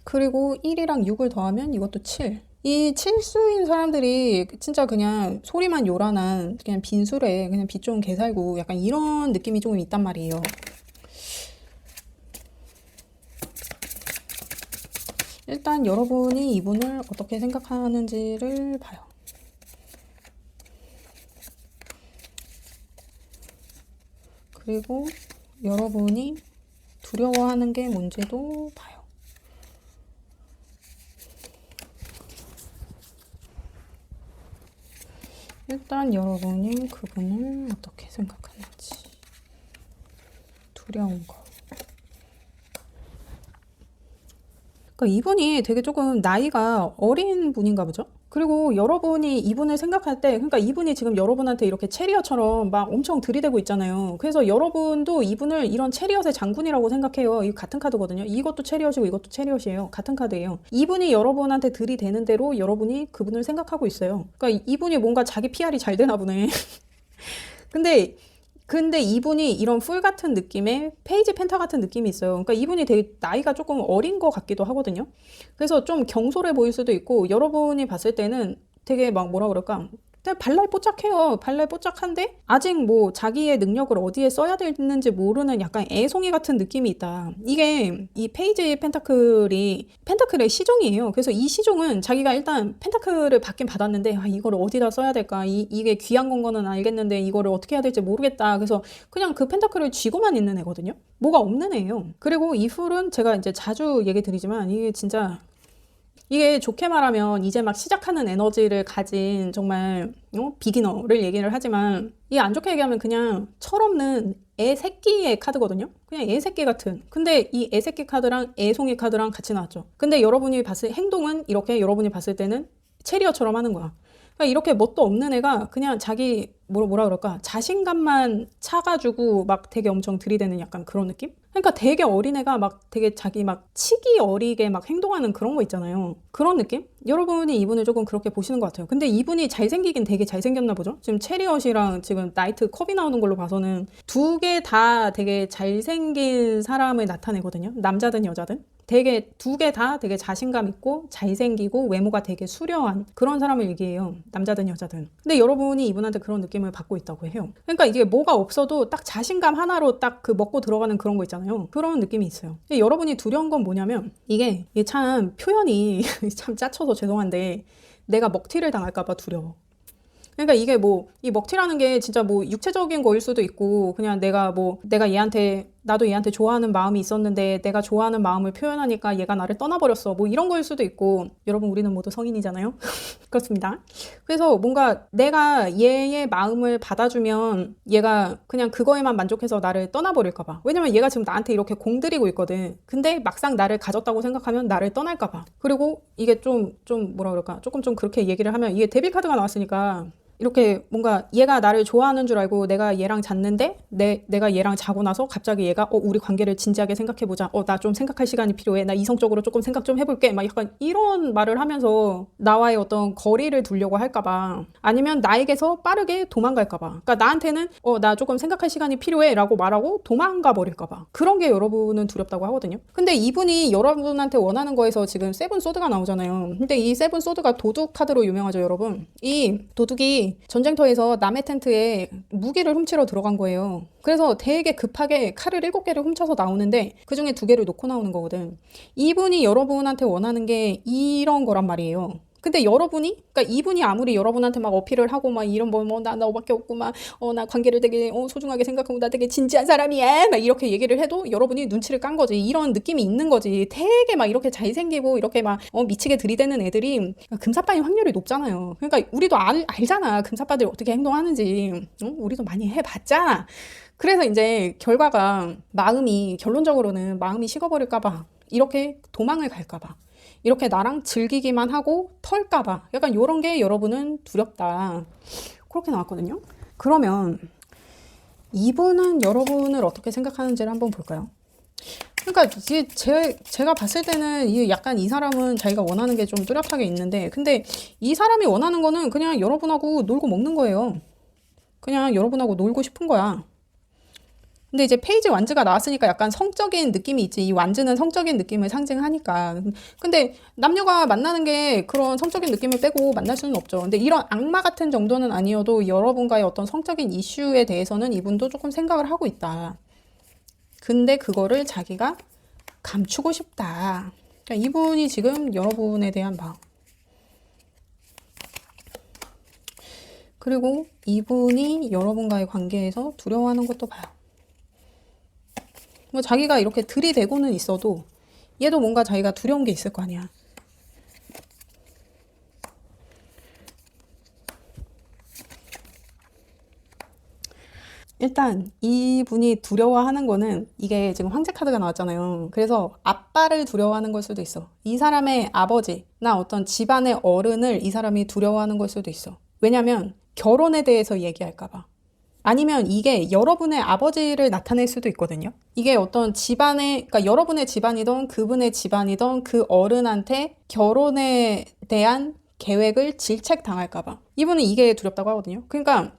그리고 1이랑 6을 더하면 이것도 7. 이 칠수인 사람들이 진짜 그냥 소리만 요란한 그냥 빈술에 그냥 빚 좋은 개살구, 약간 이런 느낌이 조금 있단 말이에요. 일단 여러분이 이분을 어떻게 생각하는지를 봐요. 그리고 여러분이 두려워하는 게 뭔지도 봐요. 일단 여러분이 그분을 어떻게 생각하는지. 두려운 거. 그러니까 이분이 되게 조금 나이가 어린 분인가 보죠? 그리고 여러분이 이분을 생각할 때, 그러니까 이분이 지금 여러분한테 이렇게 체리엇처럼 막 엄청 들이대고 있잖아요. 그래서 여러분도 이분을 이런 체리엇의 장군이라고 생각해요. 이 같은 카드거든요. 이것도 체리엇이고 이것도 체리엇이에요. 같은 카드예요. 이분이 여러분한테 들이대는 대로 여러분이 그분을 생각하고 있어요. 그러니까 이분이 뭔가 자기 PR이 잘 되나 보네. 근데 이분이 이런 풀 같은 느낌의 페이지 펜타 같은 느낌이 있어요. 그러니까 이분이 되게 나이가 조금 어린 것 같기도 하거든요. 그래서 좀 경솔해 보일 수도 있고, 여러분이 봤을 때는 되게 막 뭐라 그럴까, 발랄뽀짝해요. 발랄뽀짝한데 아직 뭐 자기의 능력을 어디에 써야 되는지 모르는 약간 애송이 같은 느낌이 있다. 이게 이 페이지 펜타클의 시종이에요. 그래서 이 시종은 자기가 일단 펜타클을 받긴 받았는데 이걸 어디다 써야 될까? 이게 귀한 거는 알겠는데 이거를 어떻게 해야 될지 모르겠다. 그래서 그냥 그 펜타클을 쥐고만 있는 애거든요. 뭐가 없는 애예요. 그리고 이 풀은 제가 이제 자주 얘기 드리지만 이게 좋게 말하면 이제 막 시작하는 에너지를 가진 정말 비기너를 얘기를 하지만 이게 안 좋게 얘기하면 그냥 철없는 애 새끼의 카드거든요. 그냥 애 새끼 같은. 근데 이 애 새끼 카드랑 애송이 카드랑 같이 나왔죠. 근데 여러분이 봤을 행동은 이렇게 여러분이 봤을 때는 체리어처럼 하는 거야. 그러니까 이렇게 뭣도 없는 애가 그냥 자기 뭐라 그럴까 자신감만 차가지고 막 되게 엄청 들이대는 약간 그런 느낌? 그러니까 되게 어린애가 막 되게 자기 막 치기 어리게 막 행동하는 그런 거 있잖아요. 그런 느낌? 여러분이 이분을 조금 그렇게 보시는 것 같아요. 근데 이분이 잘생기긴 되게 잘생겼나 보죠? 지금 체리엇이랑 지금 나이트 컵이 나오는 걸로 봐서는 두 개 다 되게 잘생긴 사람을 나타내거든요. 남자든 여자든. 되게 두 개 다 되게 자신감 있고 잘생기고 외모가 되게 수려한 그런 사람을 얘기해요. 남자든 여자든. 근데 여러분이 이분한테 그런 느낌을 받고 있다고 해요. 그러니까 이게 뭐가 없어도 딱 자신감 하나로 딱 그 먹고 들어가는 그런 거 있잖아요. 그런 느낌이 있어요. 근데 여러분이 두려운 건 뭐냐면 이게 참 표현이 참 짜쳐서 죄송한데 내가 먹튀를 당할까 봐 두려워. 그러니까 이게 이 먹튀라는 게 진짜 육체적인 거일 수도 있고, 그냥 내가 나도 얘한테 좋아하는 마음이 있었는데, 내가 좋아하는 마음을 표현하니까 얘가 나를 떠나버렸어. 이런 거일 수도 있고, 여러분, 우리는 모두 성인이잖아요? 그렇습니다. 그래서 뭔가 내가 얘의 마음을 받아주면 얘가 그냥 그거에만 만족해서 나를 떠나버릴까봐. 왜냐면 얘가 지금 나한테 이렇게 공들이고 있거든. 근데 막상 나를 가졌다고 생각하면 나를 떠날까봐. 그리고 이게 뭐라 그럴까? 조금 그렇게 얘기를 하면 이게 데빌 카드가 나왔으니까 이렇게 뭔가 얘가 나를 좋아하는 줄 알고 내가 얘랑 잤는데 내가 얘랑 자고 나서 갑자기 얘가 우리 관계를 진지하게 생각해보자. 나 좀 생각할 시간이 필요해. 나 이성적으로 조금 생각 좀 해볼게. 막 약간 이런 말을 하면서 나와의 어떤 거리를 두려고 할까봐, 아니면 나에게서 빠르게 도망갈까봐. 그러니까 나한테는 나 조금 생각할 시간이 필요해 라고 말하고 도망가 버릴까봐. 그런 게 여러분은 두렵다고 하거든요. 근데 이분이 여러분한테 원하는 거에서 지금 세븐 소드가 나오잖아요. 근데 이 세븐 소드가 도둑 카드로 유명하죠, 여러분. 이 도둑이 전쟁터에서 남의 텐트에 무기를 훔치러 들어간 거예요. 그래서 되게 급하게 칼을 7개를 훔쳐서 나오는데 그중에 2개를 놓고 나오는 거거든. 이분이 여러분한테 원하는 게 이런 거란 말이에요. 근데 그러니까 이분이 아무리 여러분한테 막 어필을 하고 막 이런 나 너밖에 없고 막 나 관계를 되게 소중하게 생각하고 나 되게 진지한 사람이야 막 이렇게 얘기를 해도 여러분이 눈치를 깐 거지. 이런 느낌이 있는 거지. 되게 막 이렇게 잘생기고 이렇게 막 미치게 들이대는 애들이 금사빠인 확률이 높잖아요. 그러니까 우리도 알잖아. 금사빠들이 어떻게 행동하는지. 우리도 많이 해봤잖아. 그래서 이제 결론적으로는 마음이 식어버릴까봐, 이렇게 도망을 갈까봐, 이렇게 나랑 즐기기만 하고 털까봐, 약간 이런 게 여러분은 두렵다. 그렇게 나왔거든요. 그러면 이분은 여러분을 어떻게 생각하는지를 한번 볼까요? 그러니까 제가 봤을 때는 약간 이 사람은 자기가 원하는 게 좀 뚜렷하게 있는데, 근데 이 사람이 원하는 거는 그냥 여러분하고 놀고 먹는 거예요. 그냥 여러분하고 놀고 싶은 거야. 근데 이제 페이지 완즈가 나왔으니까 약간 성적인 느낌이 있지. 이 완즈는 성적인 느낌을 상징하니까. 근데 남녀가 만나는 게 그런 성적인 느낌을 빼고 만날 수는 없죠. 근데 이런 악마 같은 정도는 아니어도 여러분과의 어떤 성적인 이슈에 대해서는 이분도 조금 생각을 하고 있다. 근데 그거를 자기가 감추고 싶다. 그러니까 이분이 지금 여러분에 대한 마음. 그리고 이분이 여러분과의 관계에서 두려워하는 것도 봐요. 자기가 이렇게 들이대고는 있어도 얘도 뭔가 자기가 두려운 게 있을 거 아니야. 일단 이분이 두려워하는 거는, 이게 지금 황제 카드가 나왔잖아요. 그래서 아빠를 두려워하는 걸 수도 있어. 이 사람의 아버지나 어떤 집안의 어른을 이 사람이 두려워하는 걸 수도 있어. 왜냐면 결혼에 대해서 얘기할까 봐. 아니면 이게 여러분의 아버지를 나타낼 수도 있거든요. 이게 어떤 그러니까 여러분의 집안이든 그분의 집안이든 그 어른한테 결혼에 대한 계획을 질책당할까봐. 이분은 이게 두렵다고 하거든요. 그러니까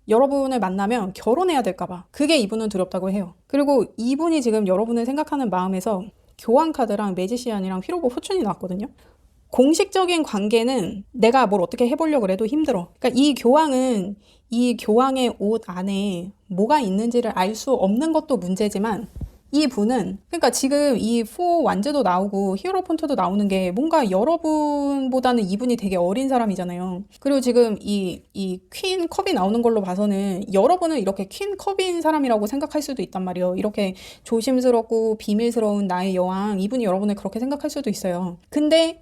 여러분을 만나면 결혼해야 될까봐. 그게 이분은 두렵다고 해요. 그리고 이분이 지금 여러분을 생각하는 마음에서 교황 카드랑 매지시안이랑 휘로고 포춘이 나왔거든요. 공식적인 관계는 내가 뭘 어떻게 해보려고 그래도 힘들어. 그러니까 이 교황은 이 교황의 옷 안에 뭐가 있는지를 알 수 없는 것도 문제지만 이 분은 그러니까 지금 이 포 완즈도 나오고 히어로폰트도 나오는 게 뭔가 여러분보다는 이분이 되게 어린 사람이잖아요. 그리고 지금 이 퀸 컵이 나오는 걸로 봐서는 여러분은 이렇게 퀸 컵인 사람이라고 생각할 수도 있단 말이에요. 이렇게 조심스럽고 비밀스러운 나의 여왕, 이분이 여러분을 그렇게 생각할 수도 있어요. 근데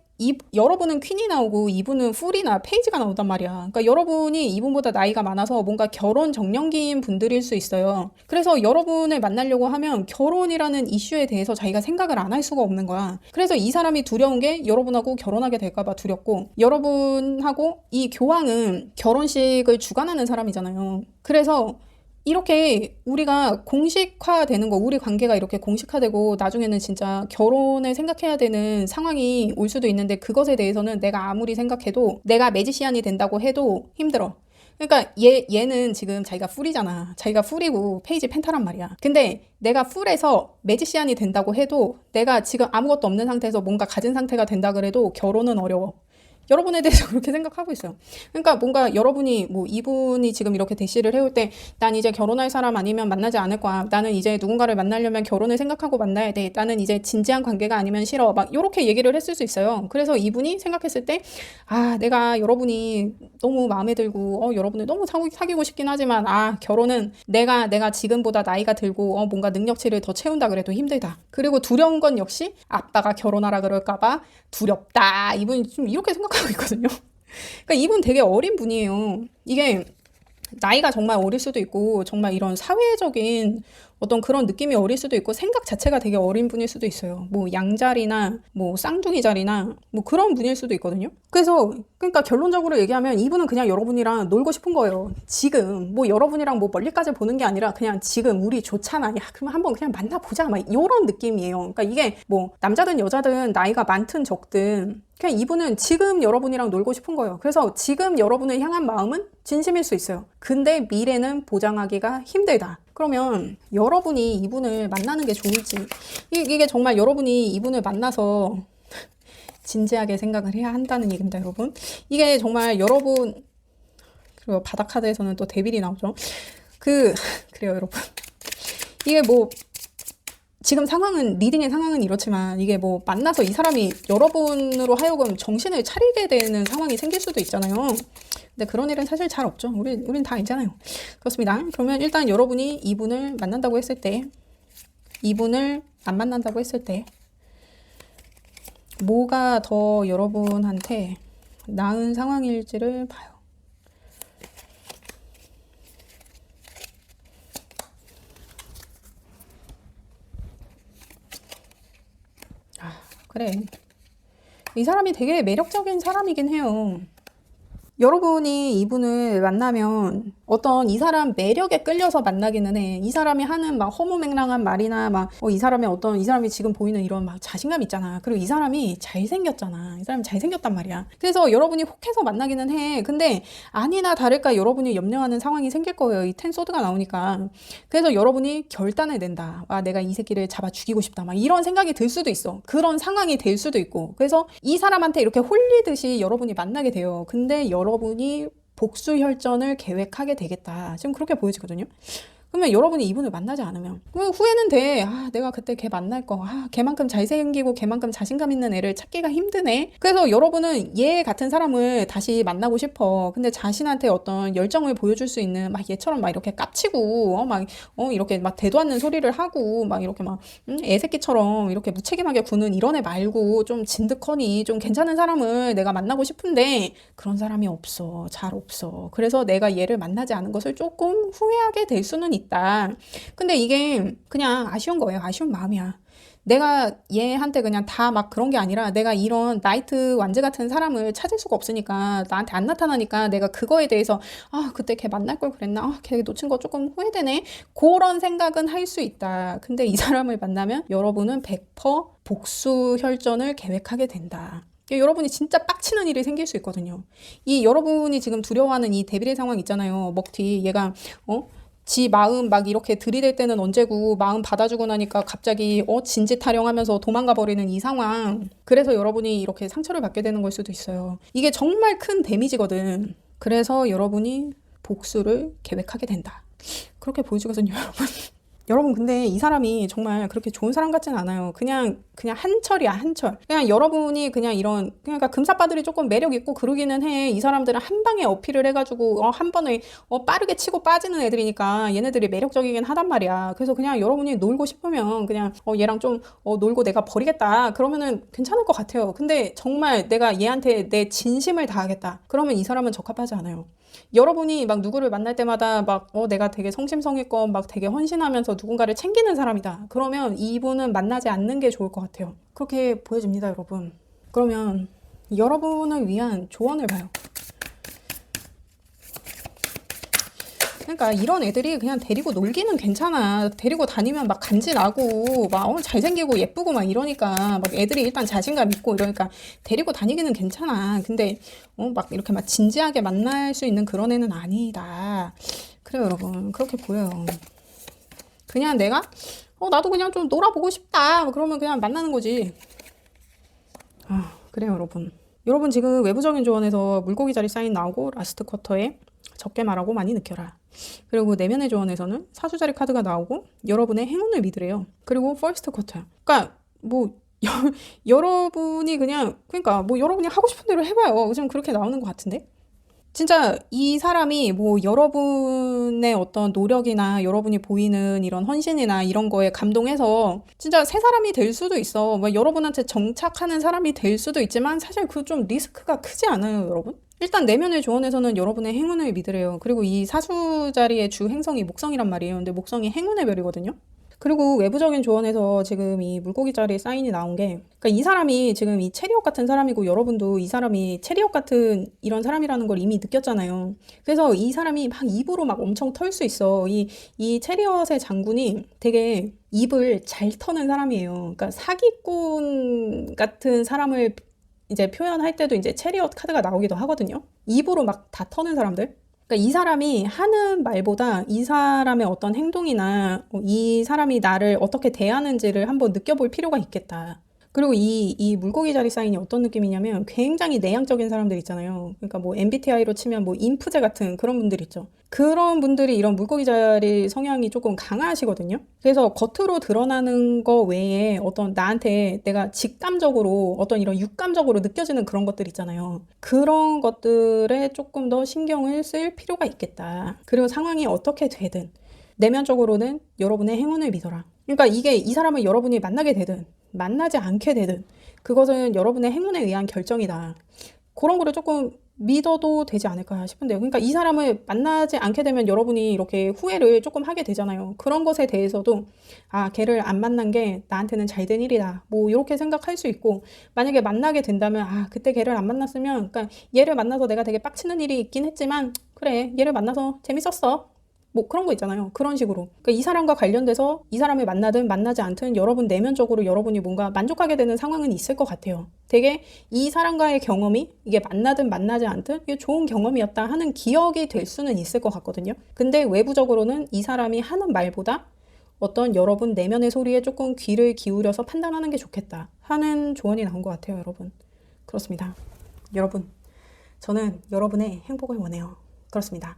여러분은 퀸이 나오고 이분은 풀이나 페이지가 나온단 말이야. 그러니까 여러분이 이분보다 나이가 많아서 뭔가 결혼 정년기인 분들일 수 있어요. 그래서 여러분을 만나려고 하면 결혼이라는 이슈에 대해서 자기가 생각을 안 할 수가 없는 거야. 그래서 이 사람이 두려운 게 여러분하고 결혼하게 될까봐 두렵고, 여러분하고 이 교황은 결혼식을 주관하는 사람이잖아요. 그래서 이렇게 우리가 공식화되는 거, 우리 관계가 이렇게 공식화되고 나중에는 진짜 결혼을 생각해야 되는 상황이 올 수도 있는데, 그것에 대해서는 내가 아무리 생각해도, 내가 매지시안이 된다고 해도 힘들어. 그러니까 얘는 지금 자기가 풀이잖아. 자기가 풀이고 페이지 펜타란 말이야. 근데 내가 풀에서 매지시안이 된다고 해도, 내가 지금 아무것도 없는 상태에서 뭔가 가진 상태가 된다 그래도 결혼은 어려워. 여러분에 대해서 그렇게 생각하고 있어요. 그러니까 뭔가 여러분이 뭐 이분이 지금 이렇게 대시를 해올 때 난 이제 결혼할 사람 아니면 만나지 않을 거야. 나는 이제 누군가를 만나려면 결혼을 생각하고 만나야 돼. 나는 이제 진지한 관계가 아니면 싫어. 막 이렇게 얘기를 했을 수 있어요. 그래서 이분이 생각했을 때 내가 여러분이 너무 마음에 들고 여러분을 너무 사귀고 싶긴 하지만 결혼은 내가 지금보다 나이가 들고 뭔가 능력치를 더 채운다 그래도 힘들다. 그리고 두려운 건 역시 아빠가 결혼하라 그럴까 봐 두렵다. 이분이 좀 이렇게 생각하고 있거든요. 그러니까 이분 되게 어린 분이에요. 이게 나이가 정말 어릴 수도 있고 정말 이런 사회적인 어떤 그런 느낌이 어릴 수도 있고 생각 자체가 되게 어린 분일 수도 있어요. 뭐 양자리나 뭐 쌍둥이 자리나 뭐 그런 분일 수도 있거든요. 그러니까 결론적으로 얘기하면 이분은 그냥 여러분이랑 놀고 싶은 거예요. 지금 뭐 여러분이랑 뭐 멀리까지 보는 게 아니라 그냥 지금 우리 좋잖아. 야, 그러면 한번 그냥 만나보자. 막 이런 느낌이에요. 그러니까 이게 뭐 남자든 여자든 나이가 많든 적든 그냥 이분은 지금 여러분이랑 놀고 싶은 거예요. 그래서 지금 여러분을 향한 마음은 진심일 수 있어요. 근데 미래는 보장하기가 힘들다. 그러면 여러분이 이분을 만나는 게 좋을지, 이게 정말 여러분이 이분을 만나서 진지하게 생각을 해야 한다는 얘기입니다, 여러분. 이게 정말 여러분, 그리고 바닥카드에서는 또 데빌이 나오죠. 그래요, 여러분. 이게 뭐 지금 리딩의 상황은 이렇지만 이게 뭐 만나서 이 사람이 여러분으로 하여금 정신을 차리게 되는 상황이 생길 수도 있잖아요. 근데 그런 일은 사실 잘 없죠. 우린 다 알잖아요. 그렇습니다. 그러면 일단 여러분이 이분을 만난다고 했을 때, 이분을 안 만난다고 했을 때 뭐가 더 여러분한테 나은 상황일지를 봐요. 그래. 이 사람이 되게 매력적인 사람이긴 해요. 여러분이 이분을 만나면 어떤 이 사람 매력에 끌려서 만나기는 해. 이 사람이 하는 막 허무맹랑한 말이나 막 이 사람이 지금 보이는 이런 막 자신감 있잖아. 그리고 이 사람이 잘생겼잖아. 이 사람이 잘생겼단 말이야. 그래서 여러분이 혹해서 만나기는 해. 근데 아니나 다를까 여러분이 염려하는 상황이 생길 거예요. 이 텐소드가 나오니까. 그래서 여러분이 결단을 낸다. 내가 이 새끼를 잡아 죽이고 싶다. 막 이런 생각이 들 수도 있어. 그런 상황이 될 수도 있고. 그래서 이 사람한테 이렇게 홀리듯이 여러분이 만나게 돼요. 근데 여러분이 복수 혈전을 계획하게 되겠다. 지금 그렇게 보여지거든요. 그러면 여러분이 이분을 만나지 않으면 후회는 돼. 내가 그때 걔 만날 거. 걔만큼 잘생기고 걔만큼 자신감 있는 애를 찾기가 힘드네. 그래서 여러분은 얘 같은 사람을 다시 만나고 싶어. 근데 자신한테 어떤 열정을 보여줄 수 있는 막 얘처럼 막 이렇게 깝치고 이렇게 막 대도 않는 소리를 하고 막 이렇게 막 애새끼처럼 이렇게 무책임하게 구는 이런 애 말고 좀 진득하니 좀 괜찮은 사람을 내가 만나고 싶은데 그런 사람이 없어. 잘 없어. 그래서 내가 얘를 만나지 않은 것을 조금 후회하게 될 수는 있다. 근데 이게 그냥 아쉬운 거예요. 아쉬운 마음이야. 내가 얘한테 그냥 다 막 그런 게 아니라 내가 이런 나이트 완즈 같은 사람을 찾을 수가 없으니까 나한테 안 나타나니까 내가 그거에 대해서 그때 걔 만날 걸 그랬나? 걔 놓친 거 조금 후회되네. 그런 생각은 할 수 있다. 근데 이 사람을 만나면 여러분은 100% 복수 혈전을 계획하게 된다. 여러분이 진짜 빡치는 일이 생길 수 있거든요. 이 여러분이 지금 두려워하는 이 데빌의 상황 있잖아요. 먹튀 얘가 지 마음 막 이렇게 들이댈 때는 언제고 마음 받아주고 나니까 갑자기 진지 타령하면서 도망가 버리는 이 상황. 그래서 여러분이 이렇게 상처를 받게 되는 걸 수도 있어요. 이게 정말 큰 데미지거든. 그래서 여러분이 복수를 계획하게 된다. 그렇게 보여주거든요, 여러분. 여러분 근데 이 사람이 정말 그렇게 좋은 사람 같진 않아요. 그냥 한철이야, 한철. 그냥 여러분이 그냥 이런 그러니까 금사빠들이 조금 매력 있고 그러기는 해. 이 사람들은 한 방에 어필을 해가지고 한 번에 빠르게 치고 빠지는 애들이니까 얘네들이 매력적이긴 하단 말이야. 그래서 그냥 여러분이 놀고 싶으면 그냥 얘랑 좀 놀고 내가 버리겠다. 그러면은 괜찮을 것 같아요. 근데 정말 내가 얘한테 내 진심을 다하겠다. 그러면 이 사람은 적합하지 않아요. 여러분이 막 누구를 만날 때마다 막 내가 되게 성심성의껏 막 되게 헌신하면서 누군가를 챙기는 사람이다. 그러면 이분은 만나지 않는 게 좋을 것 같아요. 그렇게 보여집니다, 여러분. 그러면 여러분을 위한 조언을 봐요. 그러니까 이런 애들이 그냥 데리고 놀기는 괜찮아. 데리고 다니면 막 간지나고 막 잘생기고 예쁘고 막 이러니까 막 애들이 일단 자신감 있고 이러니까 데리고 다니기는 괜찮아. 근데 막 이렇게 막 진지하게 만날 수 있는 그런 애는 아니다. 그래요, 여러분. 그렇게 보여요. 그냥 내가 나도 그냥 좀 놀아보고 싶다. 그러면 그냥 만나는 거지. 그래요, 여러분. 여러분 지금 외부적인 조언에서 물고기 자리 사인 나오고 라스트 쿼터에 적게 말하고 많이 느껴라. 그리고 내면의 조언에서는 사수자리 카드가 나오고 여러분의 행운을 믿으래요. 그리고 퍼스트 쿼터야. 그러니까 뭐 여러분이 그러니까 뭐 여러분이 하고 싶은 대로 해봐요. 지금 그렇게 나오는 것 같은데. 진짜 이 사람이 뭐 여러분의 어떤 노력이나 여러분이 보이는 이런 헌신이나 이런 거에 감동해서 진짜 새 사람이 될 수도 있어. 뭐 여러분한테 정착하는 사람이 될 수도 있지만 사실 그 좀 리스크가 크지 않아요, 여러분? 일단 내면의 조언에서는 여러분의 행운을 믿으래요. 그리고 이 사수 자리의 주 행성이 목성이란 말이에요. 근데 목성이 행운의 별이거든요. 그리고 외부적인 조언에서 지금 이 물고기 자리에 사인이 나온 게 그러니까 이 사람이 지금 이 체리엇 같은 사람이고 여러분도 이 사람이 체리엇 같은 이런 사람이라는 걸 이미 느꼈잖아요. 그래서 이 사람이 막 입으로 막 엄청 털 수 있어. 이 체리엇의 장군이 되게 입을 잘 터는 사람이에요. 그러니까 사기꾼 같은 사람을 이제 표현할 때도 이제 체리엇 카드가 나오기도 하거든요. 입으로 막 다 터는 사람들. 그러니까 이 사람이 하는 말보다 이 사람의 어떤 행동이나 이 사람이 나를 어떻게 대하는지를 한번 느껴볼 필요가 있겠다. 그리고 이 물고기 자리 사인이 어떤 느낌이냐면 굉장히 내향적인 사람들 있잖아요. 그러니까 뭐 MBTI로 치면 뭐 인프제 같은 그런 분들 있죠. 그런 분들이 이런 물고기 자리 성향이 조금 강하시거든요. 그래서 겉으로 드러나는 거 외에 어떤 나한테 내가 직감적으로 어떤 이런 육감적으로 느껴지는 그런 것들 있잖아요. 그런 것들에 조금 더 신경을 쓸 필요가 있겠다. 그리고 상황이 어떻게 되든 내면적으로는 여러분의 행운을 믿어라. 그러니까 이게 이 사람을 여러분이 만나게 되든 만나지 않게 되든 그것은 여러분의 행운에 의한 결정이다. 그런 거를 조금 믿어도 되지 않을까 싶은데요. 그러니까 이 사람을 만나지 않게 되면 여러분이 이렇게 후회를 조금 하게 되잖아요. 그런 것에 대해서도 걔를 안 만난 게 나한테는 잘된 일이다. 뭐 이렇게 생각할 수 있고 만약에 만나게 된다면 그때 걔를 안 만났으면 그러니까 얘를 만나서 내가 되게 빡치는 일이 있긴 했지만 그래 얘를 만나서 재밌었어. 뭐 그런 거 있잖아요. 그런 식으로. 그러니까 이 사람과 관련돼서 이 사람을 만나든 만나지 않든 여러분 내면적으로 여러분이 뭔가 만족하게 되는 상황은 있을 것 같아요. 되게 이 사람과의 경험이 이게 만나든 만나지 않든 이게 좋은 경험이었다 하는 기억이 될 수는 있을 것 같거든요. 근데 외부적으로는 이 사람이 하는 말보다 어떤 여러분 내면의 소리에 조금 귀를 기울여서 판단하는 게 좋겠다 하는 조언이 나온 것 같아요, 여러분. 그렇습니다. 여러분, 저는 여러분의 행복을 원해요. 그렇습니다.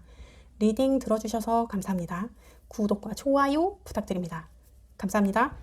리딩 들어주셔서 감사합니다. 구독과 좋아요 부탁드립니다. 감사합니다.